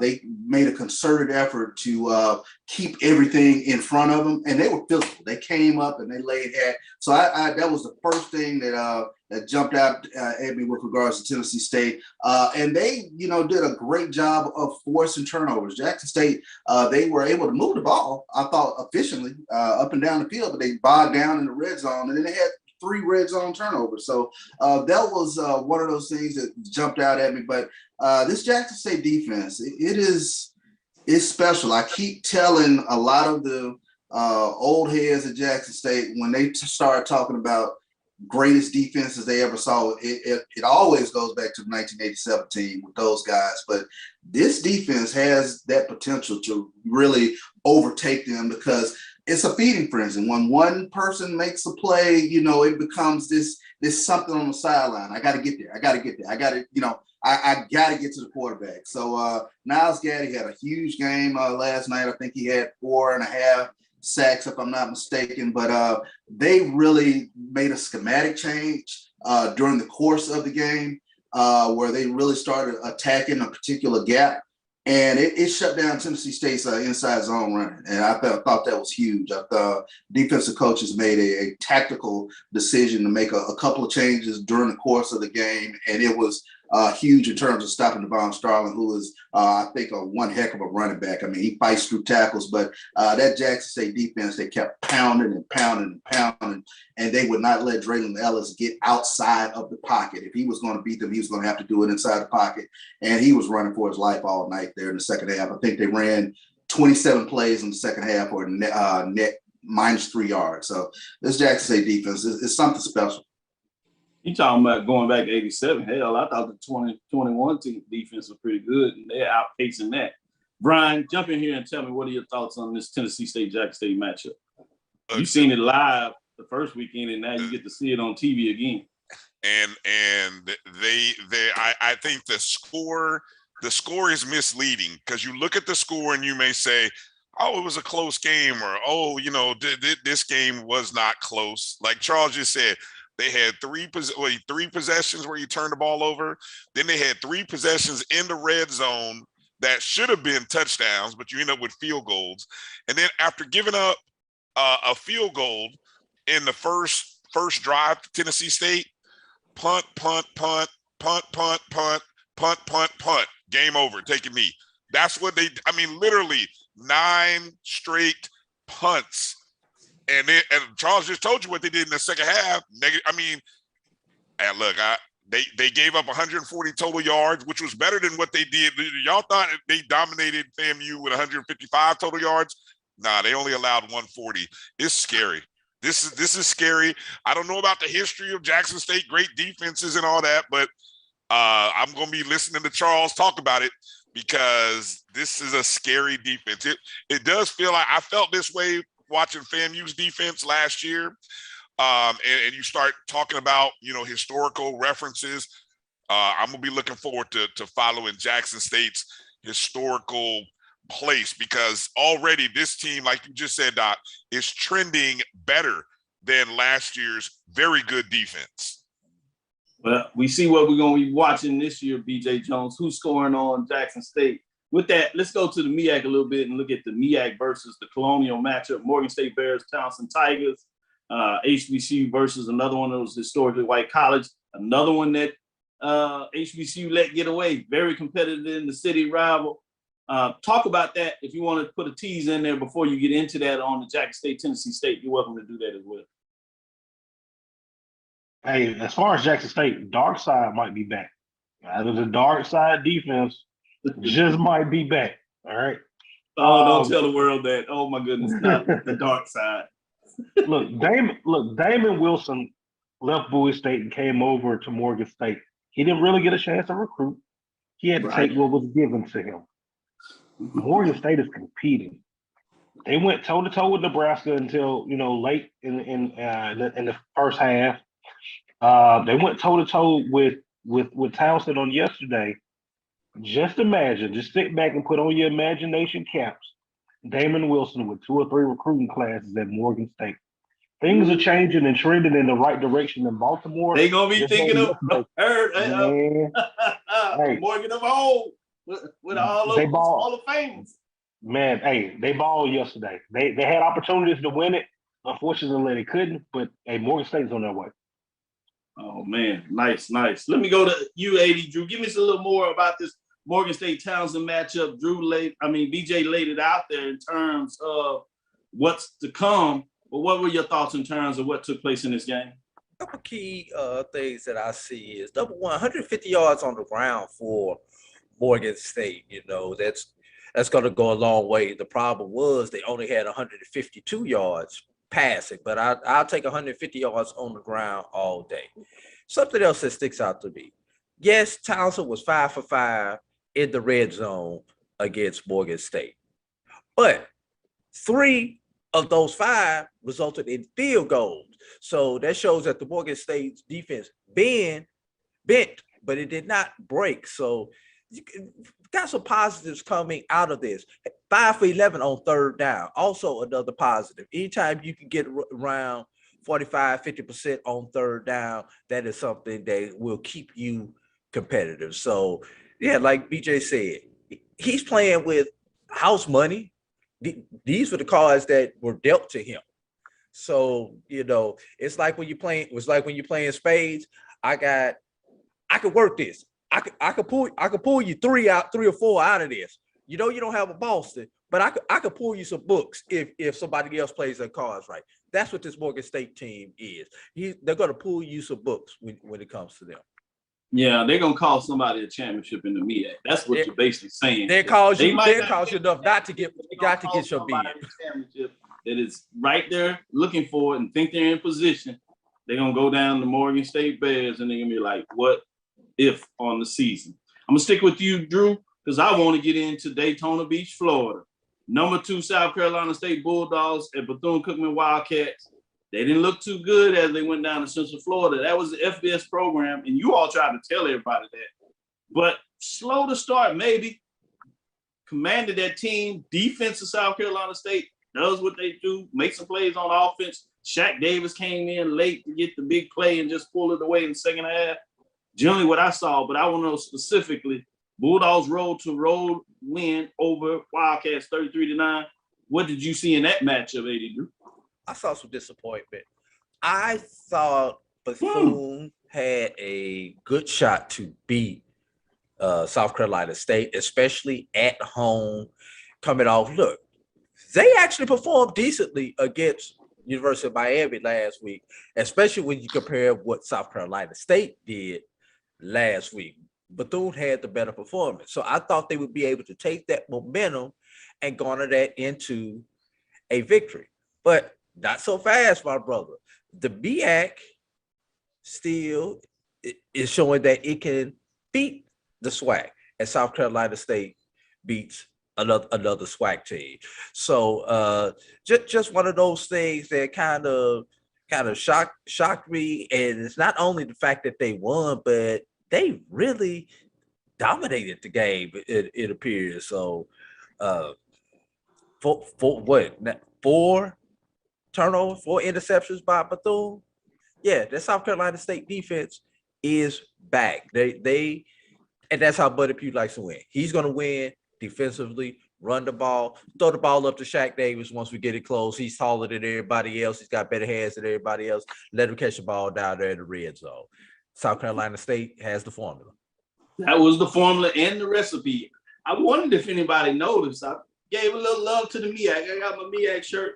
They made a concerted effort to keep everything in front of them, and they were physical. They came up and they laid at. So that was the first thing that jumped out at me with regards to Tennessee State. And they, did a great job of forcing turnovers. Jackson State, they were able to move the ball, I thought, efficiently up and down the field, but they bogged down in the red zone, and then they had 3 red zone turnovers. So that was one of those things that jumped out at me. But this Jackson State defense, it's special. I keep telling a lot of the old heads at Jackson State, when they start talking about greatest defenses they ever saw, it always goes back to the 1987 team with those guys. But this defense has that potential to really overtake them because it's a feeding frenzy. When one person makes a play, it becomes this something on the sideline. I got to get there. I got to get to, I got to get to the quarterback. So Niles Gaddy had a huge game last night. I think he had 4.5 sacks, if I'm not mistaken. But they really made a schematic change during the course of the game where they really started attacking a particular gap. And it shut down Tennessee State's inside zone running. And I thought that was huge. I thought defensive coaches made a tactical decision to make a couple of changes during the course of the game. And it was huge in terms of stopping Devon Starling, who is, I think, one heck of a running back. I mean, he fights through tackles, but that Jackson State defense, they kept pounding and pounding and pounding, and they would not let Draylon Ellis get outside of the pocket. If he was going to beat them, he was going to have to do it inside the pocket, and he was running for his life all night there in the second half. I think they ran 27 plays in the second half or net minus 3 yards. So this Jackson State defense is something special. You talking about going back to 87. Hell, I thought the 2021 team defense was pretty good, and they're outpacing that. Brian, jump in here and tell me, what are your thoughts on this Tennessee State-Jackson State matchup? You've seen it live the first weekend, and now you get to see it on TV again. And I think the score is misleading because you look at the score and you may say, oh, it was a close game, or, oh, this game was not close. Like Charles just said, they had three possessions where you turned the ball over. Then they had 3 possessions in the red zone that should have been touchdowns, but you end up with field goals. And then after giving up a field goal in the first drive to Tennessee State, punt, punt, punt, punt, punt, punt, punt, punt, punt, game over, take a knee. That's what literally 9 straight punts. And Charles just told you what they did in the second half. And look, they gave up 140 total yards, which was better than what they did. Y'all thought they dominated FAMU with 155 total yards? Nah, they only allowed 140. It's scary. This is scary. I don't know about the history of Jackson State, great defenses and all that, but I'm going to be listening to Charles talk about it because this is a scary defense. It does feel like I felt this way watching FAMU's defense last year. And you start talking about, historical references. I'm going to be looking forward to following Jackson State's historical place because already this team, like you just said, Doc, is trending better than last year's very good defense. Well, we see what we're going to be watching this year, BJ Jones. Who's scoring on Jackson State? With that, let's go to the MEAC a little bit and look at the MEAC versus the Colonial matchup. Morgan State Bears, Townsend Tigers, HBCU versus another one of those historically white college. Another one that HBCU let get away. Very competitive in the city rival. Talk about that. If you want to put a tease in there before you get into that on the Jackson State, Tennessee State, you're welcome to do that as well. Hey, as far as Jackson State, dark side might be back. Either the dark side defense just might be back. All right. Oh, don't tell the world that. Oh my goodness, not the dark side. Look, Damon Wilson left Bowie State and came over to Morgan State. He didn't really get a chance to recruit. He had to take what was given to him. Morgan State is competing. They went toe to toe with Nebraska until late in the first half. They went toe to toe with Townsend on yesterday. Just imagine, just sit back and put on your imagination caps. Damon Wilson with 2 or 3 recruiting classes at Morgan State. Things are changing and trending in the right direction in Baltimore. They gonna be thinking of Morgan of old with all those Hall of Fames. Man, hey, they balled yesterday. They had opportunities to win it. Unfortunately, they couldn't. But hey, Morgan State's on their way. Oh man, nice. Let me go to you, 80 Drew. Give me a little more about this Morgan State Townsend matchup. BJ laid it out there in terms of what's to come. But what were your thoughts in terms of what took place in this game? A couple key things that I see is number one, 150 yards on the ground for Morgan State. That's going to go a long way. The problem was they only had 152 yards passing, but I'll take 150 yards on the ground all day. Something else that sticks out to me. Yes, Townsend was 5 for 5 in the red zone against Morgan State, but 3 of those 5 resulted in field goals. So that shows that the Morgan State defense bent, but it did not break. So you got some positives coming out of this. 5 for 11 on third down. Also another positive. Anytime you can get around 45, 50% on third down, that is something that will keep you competitive. So, yeah, like BJ said, he's playing with house money. These were the cards that were dealt to him. So, it's like when you're playing spades. I could work this. I could pull you 3 or 4 out of this. You don't have a Boston, but I could pull you some books if somebody else plays their cards right. That's what this Morgan State team is. They're going to pull you some books when it comes to them. Yeah, they're going to call somebody a championship in the MEAC. That's what you're basically saying. They cause you enough not to get your bid. Championship that is right there looking for it and think they're in position. They're going to go down to Morgan State Bears and they're going to be like, what if on the season? I'm going to stick with you, Drew, because I want to get into Daytona Beach, Florida. Number 2 South Carolina State Bulldogs at Bethune-Cookman Wildcats. They didn't look too good as they went down to Central Florida. That was the FBS program, and you all tried to tell everybody that. But slow to start, maybe. Commanded that team. Defense of South Carolina State does what they do, make some plays on offense. Shaq Davis came in late to get the big play and just pull it away in the second half. Generally what I saw, but I want to know specifically, Bulldogs road to road win over Wildcats 33-9. What did you see in that matchup, AD Drew? I saw some disappointment. I thought Bethune had a good shot to beat South Carolina State, especially at home, coming off. Look, they actually performed decently against University of Miami last week, especially when you compare what South Carolina State did last week. Bethune had the better performance. So I thought they would be able to take that momentum and garner that into a victory. But not so fast, my brother. The MEAC still is showing that it can beat the SWAC, and South Carolina State beats another SWAC team. So just one of those things that kind of shocked me. And it's not only the fact that they won, but they really dominated the game, it appears. So for what, 4 turnovers, 4 interceptions by Bethune? Yeah, that South Carolina State defense is back. They and that's how Buddy Pugh likes to win. He's going to win defensively, run the ball, throw the ball up to Shaq Davis once we get it close. He's taller than everybody else. He's got better hands than everybody else. Let him catch the ball down there in the red zone. South Carolina State has the formula. That was the formula and the recipe. I wondered if anybody noticed. I gave a little love to the MEAC. I got my MEAC shirt.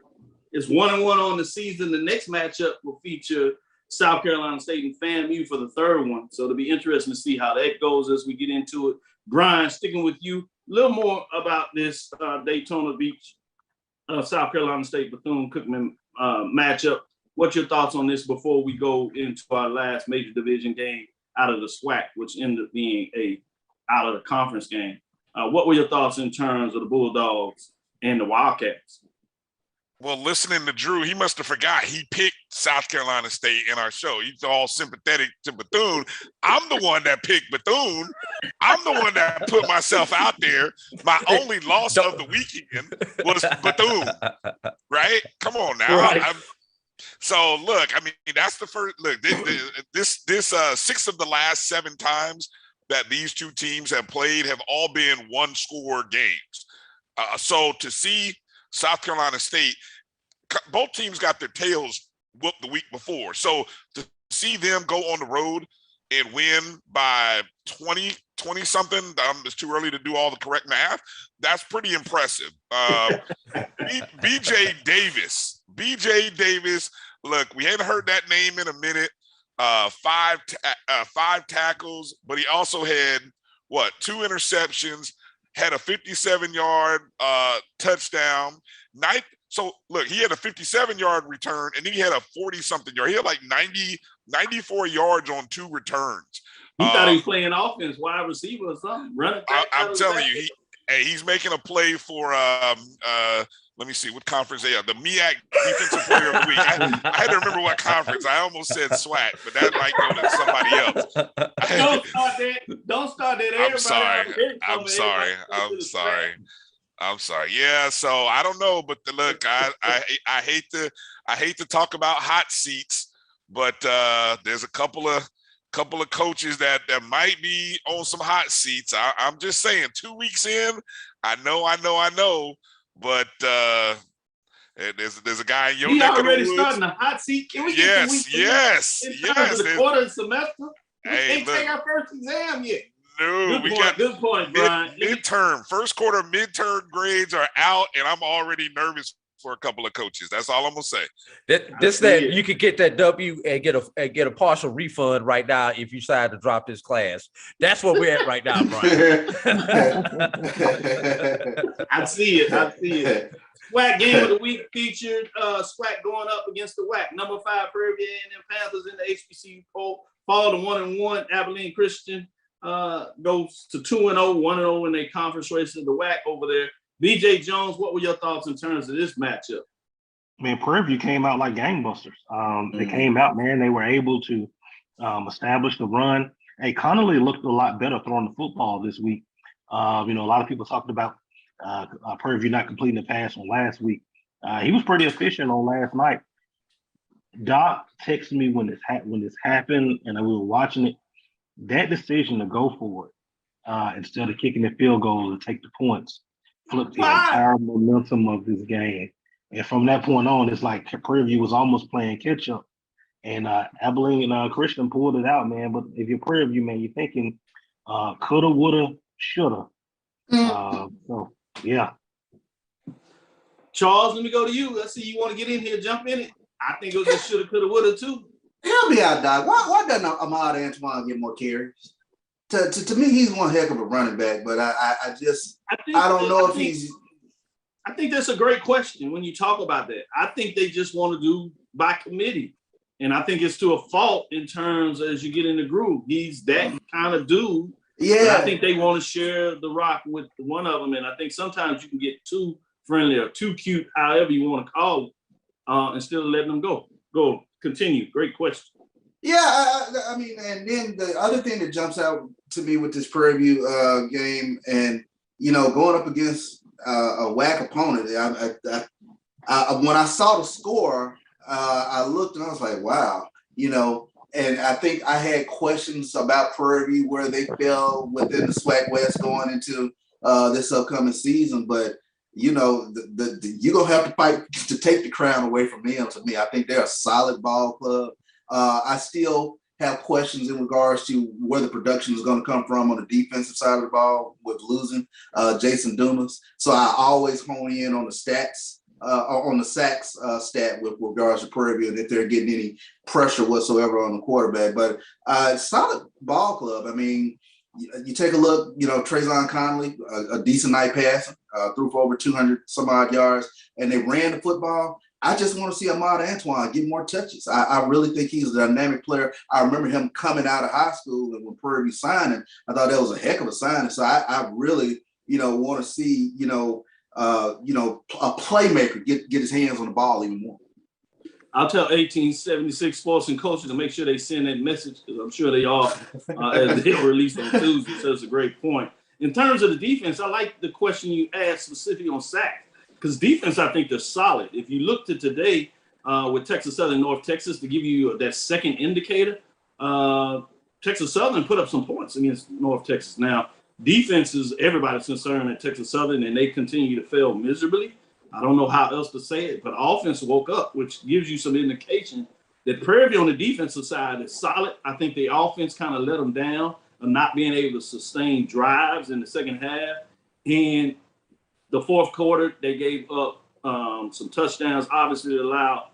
It's 1-1 on the season. The next matchup will feature South Carolina State and FAMU for the third one. So it'll be interesting to see how that goes as we get into it. Brian, sticking with you, a little more about this Daytona Beach, South Carolina State, Bethune Cookman matchup. What's your thoughts on this before we go into our last major division game out of the SWAC, which ended up being a out of the conference game? What were your thoughts in terms of the Bulldogs and the Wildcats? Well, listening to Drew, he must have forgot he picked South Carolina State in our show. He's all sympathetic to Bethune. I'm the one that picked Bethune. I'm the one that put myself out there. My only loss of the weekend was Bethune, right? Come on now. Right. So, look, I mean, that's the first – look, this 6 of the last 7 times that these two teams have played have all been one-score games. So to see – South Carolina State, both teams got their tails whooped the week before. So to see them go on the road and win by 20-something, it's too early to do all the correct math. That's pretty impressive. BJ Davis, look, we haven't heard that name in a minute. 5 tackles, but he also had, 2 interceptions, had a 57-yard touchdown. So, look, he had a 57-yard return, and then he had a 40-something yard. He had like 94 yards on 2 returns. He thought he was playing offense, wide receiver or something. Running back, I'm telling you, he's making a play for let me see what conference they are. The MEAC Defensive Player of the Week. I had to remember what conference. I almost said SWAT, but that might go to somebody else. Don't start that. I'm sorry. Yeah, so I don't know, but look, I hate to talk about hot seats, but there's a couple of coaches that might be on some hot seats. I'm just saying, 2 weeks in, I know. But there's a guy in your neck of the woods. He already starting the hot seat. Can we get yes. The quarter of the semester? We ain't take our first exam yet. No, good point, Brian. Midterm grades are out, and I'm already nervous for a couple of coaches. That's all I'm gonna say. That you could get that W and get a partial refund right now if you decide to drop this class. That's where we're at right now, Brian. I see it. SWAC game of the week featured SWAC going up against the WAC. Number 5 Prairie View A&M Panthers in the HBCU poll fall to 1-1. Abilene Christian goes to 2-0, 1-0 in their conference race in the WAC over there. BJ Jones, what were your thoughts in terms of this matchup? Man, Prairie View came out like gangbusters. They came out, man. They were able to establish the run. Hey, Connolly looked a lot better throwing the football this week. A lot of people talked about Prairie View not completing the pass on last week. He was pretty efficient on last night. Doc texted me when this happened, and we were watching it. That decision to go for it instead of kicking the field goal to take the points flipped the entire momentum of this game. And from that point on, it's like Prairie View was almost playing catch up. And Abilene and Christian pulled it out, man. But if you're Prairie View, man, you're thinking coulda, woulda, shoulda. So, yeah. Charles, let me go to you. Let's see, you want to get in here, jump in it? I think it was a shoulda, coulda, woulda, too. Help me out, Doc. Why doesn't Ahmad Antoine get more carries? To me, he's one heck of a running back, but I don't know if he's. I think that's a great question when you talk about that. I think they just want to do by committee. And I think it's to a fault in terms as you get in the groove. He's that kind of dude. Yeah. I think they want to share the rock with one of them. And I think sometimes you can get too friendly or too cute, however you want to call it, instead of letting them go. Go, continue. Great question. Yeah, I mean, and then the other thing that jumps out to me with this Prairie View game and, going up against a whack opponent, when I saw the score, I looked and I was like, wow, and I think I had questions about Prairie View where they fell within the SWAC West going into this upcoming season. But, you're going to have to fight to take the crown away from them. To me, I think they're a solid ball club. I still have questions in regards to where the production is going to come from on the defensive side of the ball with losing Jason Dumas. So I always hone in on the stats, on the sacks stat with regards to Prairie View, and if they're getting any pressure whatsoever on the quarterback. But solid ball club. I mean, you take a look, Trayvon Conley, a decent night passing, threw for over 200 some odd yards, and they ran the football. I just want to see Ahmad Antoine get more touches. I really think he's a dynamic player. I remember him coming out of high school, and when Prairie View signed him, I thought that was a heck of a signing. So I really, want to see, a playmaker get his hands on the ball even more. I'll tell 1876 Sports and Culture to make sure they send that message, because I'm sure they are, as they'll release on Tuesday. So it's a great point. In terms of the defense, I like the question you asked specifically on sacks. Because defense, I think they're solid. If you looked at today with Texas Southern, North Texas, to give you that second indicator, Texas Southern put up some points against North Texas. Now, defense is everybody's concerned at Texas Southern, and they continue to fail miserably. I don't know how else to say it, but offense woke up, which gives you some indication that Prairie View on the defensive side is solid. I think the offense kind of let them down of not being able to sustain drives in the second half. And the fourth quarter, they gave up some touchdowns, obviously, to allow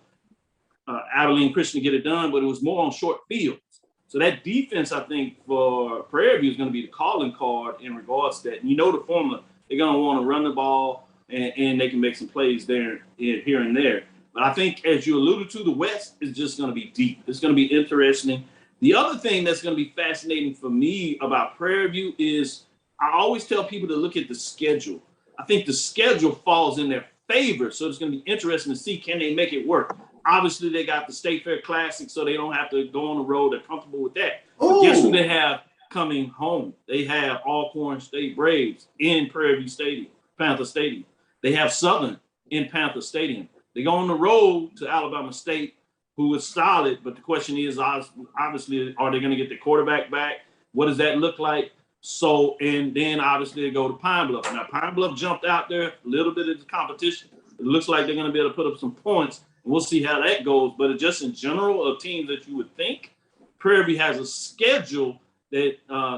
Abilene Christian to get it done, but it was more on short fields. So that defense, I think, for Prairie View is going to be the calling card in regards to that. And the formula. They're going to want to run the ball, and they can make some plays there, here and there. But I think, as you alluded to, the West is just going to be deep. It's going to be interesting. The other thing that's going to be fascinating for me about Prairie View is I always tell people to look at the schedule. I think the schedule falls in their favor, so it's going to be interesting to see, can they make it work? Obviously, they got the State Fair Classic, so they don't have to go on the road. They're comfortable with that. But guess who they have coming home? They have Alcorn State Braves in Prairie View Stadium, Panther Stadium. They have Southern in Panther Stadium. They go on the road to Alabama State, who is solid, but the question is, obviously, are they going to get the quarterback back? What does that look like? So, and then obviously they go to Pine Bluff. Now, Pine Bluff jumped out there, a little bit of the competition. It looks like they're going to be able to put up some points. And we'll see how that goes. But just in general, of teams that you would think, Prairie View has a schedule that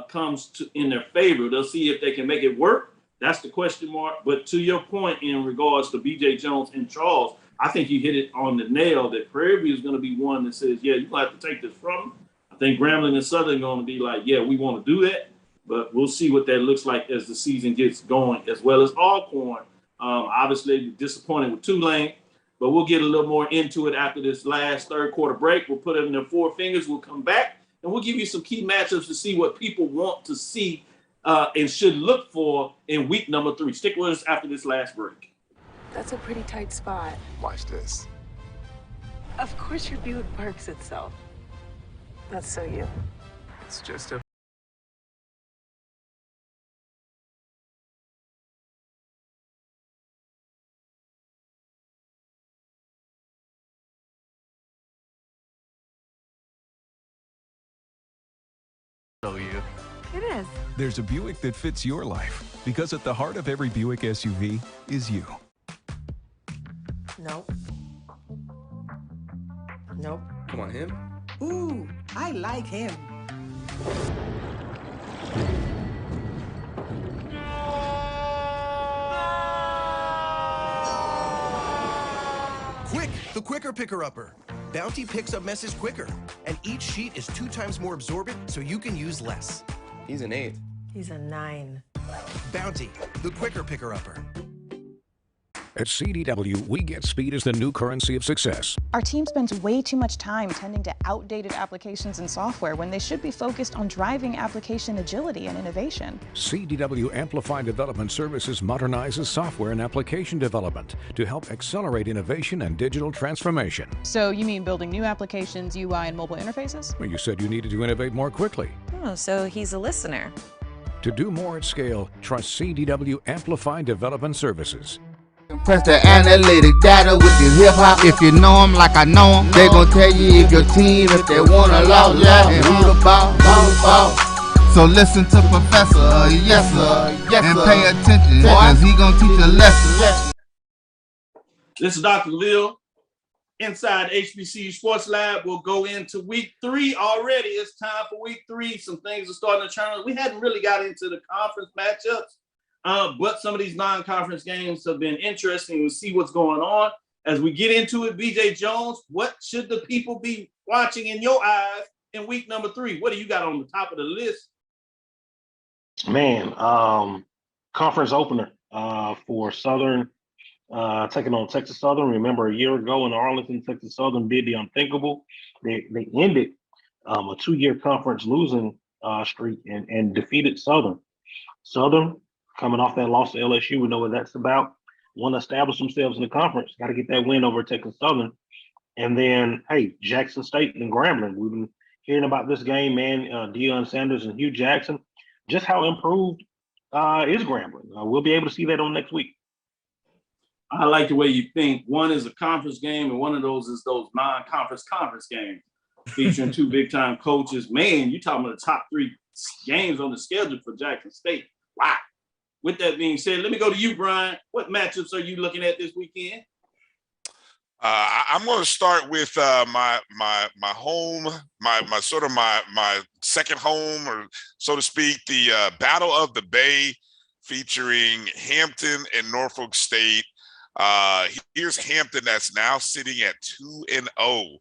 comes in their favor. They'll see if they can make it work. That's the question mark. But to your point in regards to B.J. Jones and Charles, I think you hit it on the nail that Prairie View is going to be one that says, yeah, you're going to have to take this from them. I think Grambling and Southern are going to be like, yeah, we want to do that. But we'll see what that looks like as the season gets going, as well as Alcorn. Obviously, disappointed with Tulane, but we'll get a little more into it after this last third quarter break. We'll put it in their four fingers. We'll come back, and we'll give you some key matchups to see what people want to see and should look for in week number 3. Stick with us after this last break. That's a pretty tight spot. Watch this. Of course your Buick parks itself. That's so you. It's just a... you. It is. There's a Buick that fits your life, because at the heart of every Buick SUV is you. Nope. Nope. Come on, him? Ooh, I like him. Quick, the quicker picker-upper. Bounty picks up messes quicker, and each sheet is 2 times more absorbent, so you can use less. He's an 8. He's a 9. Bounty, the quicker picker-upper. At CDW, we get speed as the new currency of success. Our team spends way too much time tending to outdated applications and software when they should be focused on driving application agility and innovation. CDW Amplified Development Services modernizes software and application development to help accelerate innovation and digital transformation. So you mean building new applications, UI, and mobile interfaces? Well, you said you needed to innovate more quickly. Oh, so he's a listener. To do more at scale, trust CDW Amplified Development Services. Press the analytic data with your hip hop. If you know them like I know them, they gon' tell you if your team, if they wanna lose, and who the ball. So listen to Professor, yes sir, and pay attention, cause he gon' teach a lesson. This is Dr. Cavil. Inside HBCU Sports Lab, we'll go into week 3 already. It's time for week 3. Some things are starting to turn. We hadn't really got into the conference matchups. But some of these non-conference games have been interesting. We'll see what's going on. As we get into it, BJ Jones, what should the people be watching in your eyes in week number 3? What do you got on the top of the list? Man, conference opener for Southern, taking on Texas Southern. Remember a year ago in Arlington, Texas Southern did the unthinkable. They ended a 2-year conference losing streak and defeated Southern. Southern, coming off that loss to LSU, we know what that's about. Want to establish themselves in the conference. Got to get that win over Texas Southern. And then, hey, Jackson State and Grambling. We've been hearing about this game, man. Deion Sanders and Hugh Jackson. Just how improved is Grambling? We'll be able to see that on next week. I like the way you think. One is a conference game, and one of those is those non-conference conference games featuring 2 big-time coaches. Man, you're talking about the top 3 games on the schedule for Jackson State. Wow. With that being said, let me go to you, Brian. What matchups are you looking at this weekend? I'm going to start with my home, my second home, or so to speak, the Battle of the Bay, featuring Hampton and Norfolk State. Here's Hampton, that's now sitting at 2-0.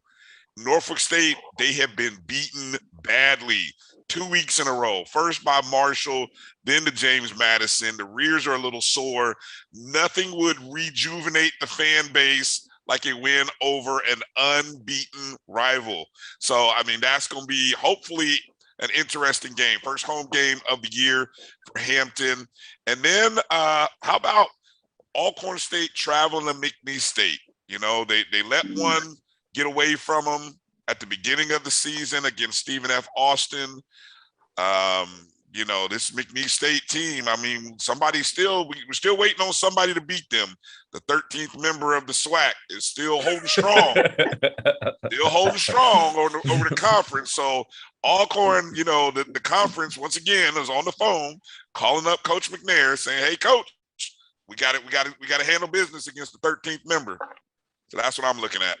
Norfolk State, they have been beaten badly 2 weeks in a row. First by Marshall, then to James Madison. The rears are a little sore. Nothing would rejuvenate the fan base like a win over an unbeaten rival. So, I mean, that's going to be hopefully an interesting game. First home game of the year for Hampton. And then how about Alcorn State traveling to McNeese State? You know, they let one get away from them at the beginning of the season against Stephen F. Austin. You know, this McNeese State team, I mean, we're still waiting on somebody to beat them. The 13th member of the SWAC is still holding strong. Still holding strong over the conference. So Alcorn, you know, the conference, once again, is on the phone calling up Coach McNair saying, hey, Coach, we got to handle business against the 13th member. So that's what I'm looking at.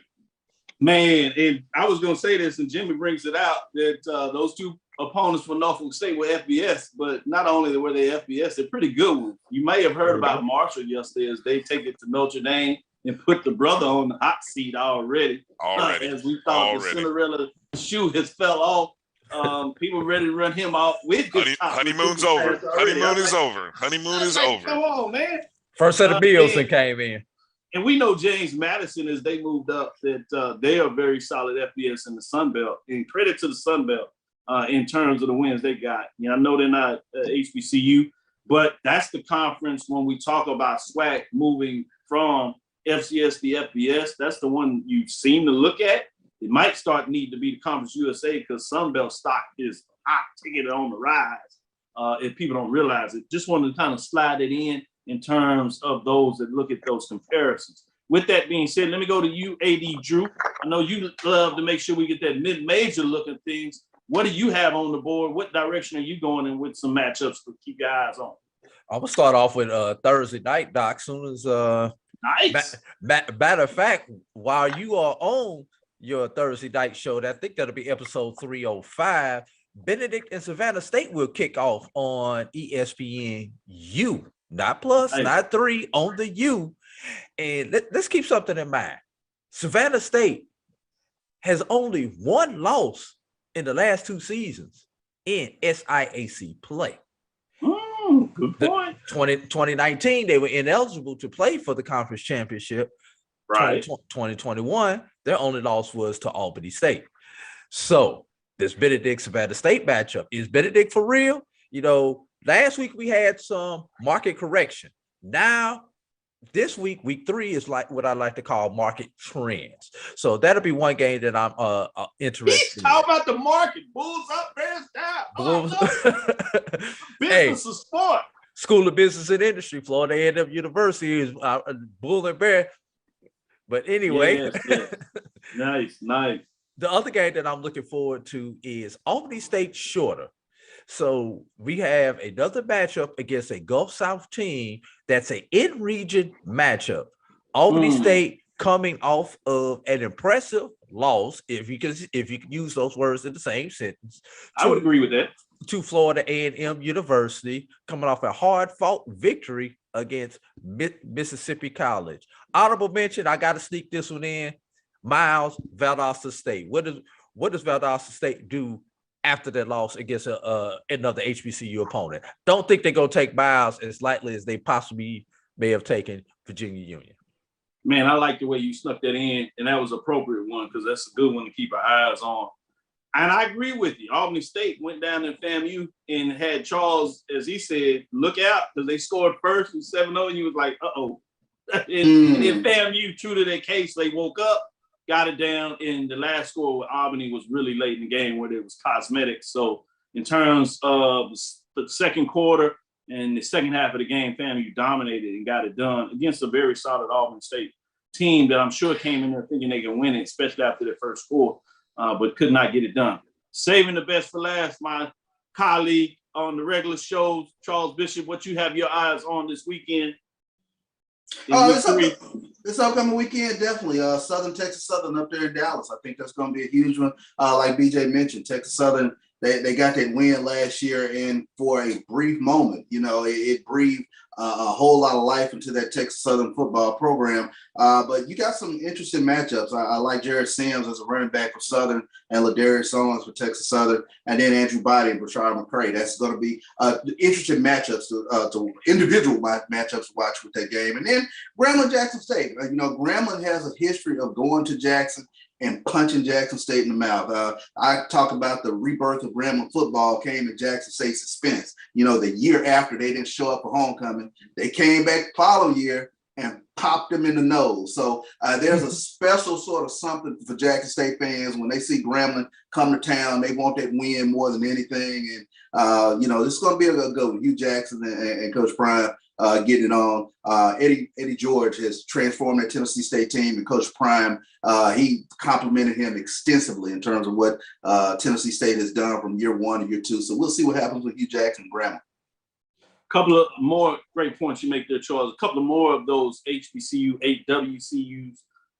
Man, and I was going to say this, and Jimmy brings it out, that those 2 opponents for Norfolk State were FBS, but not only were they FBS, they're pretty good ones. You may have heard about Marshall yesterday as they take it to Notre Dame and put the brother on the hot seat already. As we thought the Cinderella shoe has fell off. People ready to run him off with this honeymoon's over. Honeymoon is over. Honeymoon is over. Come on, man. First set of bills that came in. And we know James Madison, as they moved up, that they are very solid FBS in the Sun Belt. And credit to the Sun Belt in terms of the wins they got. You know, I know they're not HBCU, but that's the conference when we talk about SWAC moving from FCS to FBS. That's the one you seem to look at. It might need to be the Conference USA because Sun Belt stock is hot ticket on the rise. If people don't realize it, just wanted to kind of slide it in terms of those that look at those comparisons. With that being said, let me go to you, AD Drew. I know you love to make sure we get that mid-major look at things. What do you have on the board? What direction are you going in with some matchups to keep your eyes on? I'm going to start off with Thursday night, Doc. Soon as nice. Matter of fact, while you are on your Thursday night show, I think that'll be episode 305, Benedict and Savannah State will kick off on ESPN U. Not plus, not 3, on the U. And let's keep something in mind. Savannah State has only 1 loss in the last 2 seasons in SIAC play. Good point. 2019, they were ineligible to play for the conference championship. Right. 2021, their only loss was to Albany State. So this Benedict-Savannah State matchup, is Benedict for real? You know, last week we had some market correction. Now, this week, week 3 is like what I like to call market trends. So that'll be one game that I'm interested in. How about the market? Bulls up, bears down. Bulls. Business is sport. School of Business and Industry, Florida A&M University is bull and bear. But anyway, Nice. The other game that I'm looking forward to is Albany State Shorter. So we have another matchup against a Gulf South team that's an in-region matchup. Albany State coming off of an impressive loss, if you can use those words in the same sentence. I would agree with that. To Florida A&M University, coming off a hard-fought victory against Mississippi College. Honorable mention, I got to sneak this one in. Miles, Valdosta State. What does Valdosta State do after their loss against another HBCU opponent? Don't think they're going to take Miles as lightly as they possibly may have taken Virginia Union. Man, I like the way you snuck that in, and that was an appropriate one because that's a good one to keep our eyes on. And I agree with you. Albany State went down to FAMU and had Charles, as he said, look out because they scored first and 7-0, and you was like, uh-oh. And then FAMU, true to their case, they woke up, got it down, and the last score with Albany was really late in the game where it was cosmetic. So in terms of the second quarter and the second half of the game, FAMU dominated and got it done against a very solid Albany State team that I'm sure came in there thinking they can win it, especially after their first score, but could not get it done. Saving the best for last, my colleague on the regular shows, Charles Bishop, what you have your eyes on this weekend? This upcoming weekend, definitely. Southern Texas Southern up there in Dallas. I think that's going to be a huge one. Like BJ mentioned, Texas Southern, they got that win last year, and for a brief moment, you know, it breathed a whole lot of life into that Texas Southern football program. But you got some interesting matchups. I like Jared Sims as a running back for Southern and Ladarius Owens for Texas Southern, and then Andrew Body and Brashard McCray. That's going to be interesting matchups to individual matchups to watch with that game. And then Grambling Jackson State. You know, Grambling has a history of going to Jackson and punching Jackson State in the mouth. I talk about the rebirth of Grambling football came in Jackson State's expense. You know, the year after they didn't show up for homecoming, they came back the following year and popped them in the nose. So there's a special sort of something for Jackson State fans when they see Grambling come to town. They want that win more than anything. And, you know, this is going to be a good one. Hugh Jackson and Coach Prime getting it on. Eddie George has transformed that Tennessee State team, and Coach Prime, he complimented him extensively in terms of what Tennessee State has done from year 1 to year 2. So we'll see what happens with Hugh Jackson and Grambling. Couple of more great points you make there, Charles. A couple of more of those HBCU,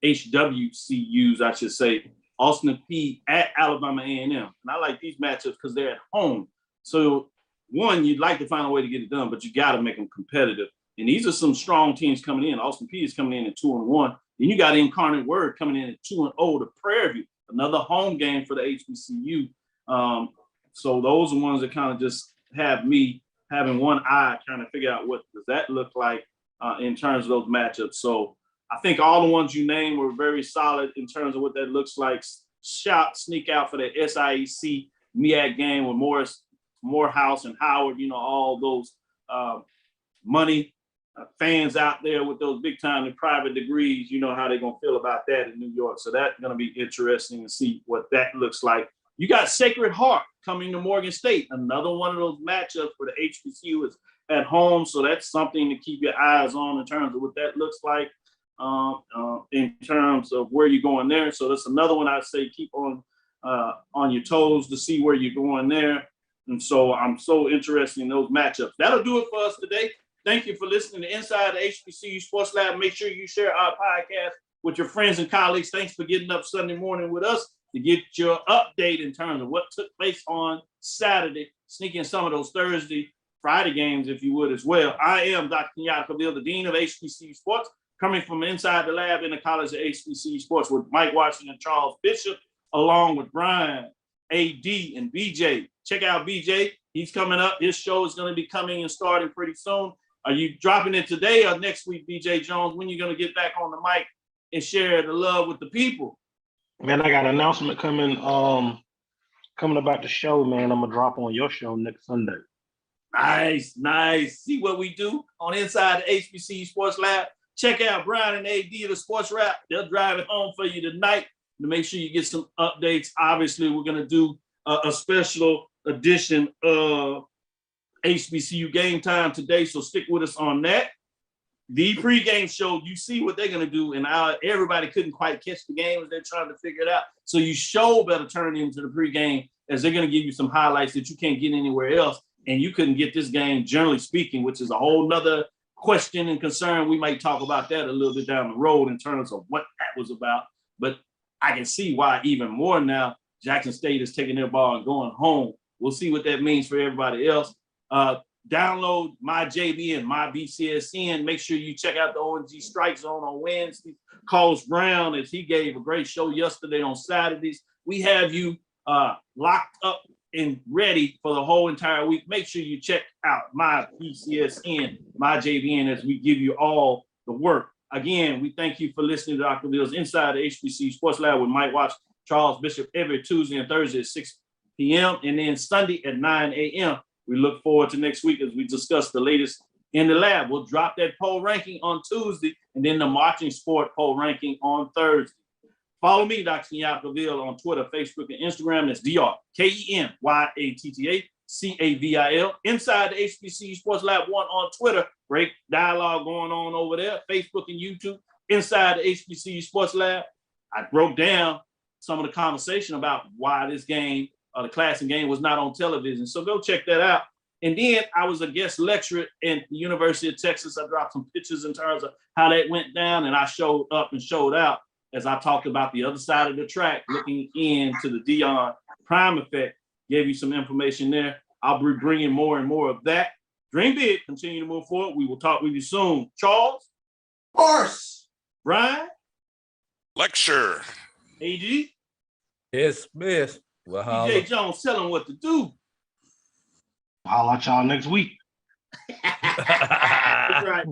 HWCUs, I should say. Austin Peay at Alabama A&M. And I like these matchups because they're at home. So, one, you'd like to find a way to get it done, but you got to make them competitive. And these are some strong teams coming in. Austin Peay is coming in at 2-1. Then you got Incarnate Word coming in at 2-0 to Prairie View, another home game for the HBCU. So those are ones that kind of just have me having one eye trying to figure out what does that look like in terms of those matchups. So I think all the ones you named were very solid in terms of what that looks like. Sneak out for the SIAC MEAC game with Morehouse and Howard, you know, all those money fans out there with those big time and private degrees, you know how they're going to feel about that in New York. So that's going to be interesting to see what that looks like. You got Sacred Heart coming to Morgan State. Another one of those matchups for the HBCU is at home. So that's something to keep your eyes on in terms of what that looks like in terms of where you're going there. So that's another one I'd say keep on your toes to see where you're going there. And so I'm so interested in those matchups. That'll do it for us today. Thank you for listening to Inside the HBCU Sports Lab. Make sure you share our podcast with your friends and colleagues. Thanks for getting up Sunday morning with us to get your update in terms of what took place on Saturday. Sneak in some of those Thursday, Friday games, if you would, as well. I am Dr. Kenyatta, Cavil, the Dean of HBCU Sports, coming from inside the lab in the College of HBCU Sports with Mike Washington and Charles Bishop, along with Brian, AD, and BJ. Check out BJ He's coming up. His show is going to be coming and starting pretty soon. Are you dropping it today or next week, BJ Jones? When are you going to get back on the mic and share the love with the people? Man, I got an announcement coming about the show, man. I'm going to drop on your show next Sunday. Nice, nice. See what we do on Inside the HBCU Sports Lab. Check out Brian and AD of the Sports Rap. They'll drive it home for you tonight to make sure you get some updates. Obviously, we're going to do a special edition of HBCU Game Time today, so stick with us on that. The pregame show, you see what they're going to do, and everybody couldn't quite catch the game as they're trying to figure it out. So you show better turn into the pregame as they're going to give you some highlights that you can't get anywhere else. And you couldn't get this game, generally speaking, which is a whole nother question and concern. We might talk about that a little bit down the road in terms of what that was about. But I can see why even more now Jackson State is taking their ball and going home. We'll see what that means for everybody else. Download my JB and my BCSN. Make sure you check out the ONG Strike Zone on Wednesday. Carlos Brown, as he gave a great show yesterday on Saturdays. We have you locked up and ready for the whole entire week. Make sure you check out my BCSN, my JBN, as we give you all the work. Again, we thank you for listening to Dr. Bill's Inside the HBCU Sports Lab with Mike Watts, Charles Bishop, every Tuesday and Thursday at 6 p.m. and then Sunday at 9 a.m. We look forward to next week as we discuss the latest in the lab. We'll drop that poll ranking on Tuesday and then the marching sport poll ranking on Thursday. Follow me, Dr. Kenyatta on Twitter, Facebook, and Instagram. That's DrKenyattaCavil. Inside the HBCU Sports Lab 1 on Twitter. Great dialogue going on over there. Facebook and YouTube. Inside the HBCU Sports Lab. I broke down some of the conversation about why this game, the Classic game, was not on television. So go check that out. And then I was a guest lecturer at the University of Texas. I dropped some pictures in terms of how that went down, and I showed up and showed out as I talked about the other side of the track, looking into the Dion Prime effect. Gave you some information there. I'll be bringing more and more of that. Dream big, continue to move forward. We will talk with you soon. Charles? Horse. Brian? Lecture. AG? Yes, miss. Well, DJ Jones, tell him what to do. I'll let y'all next week. That's right.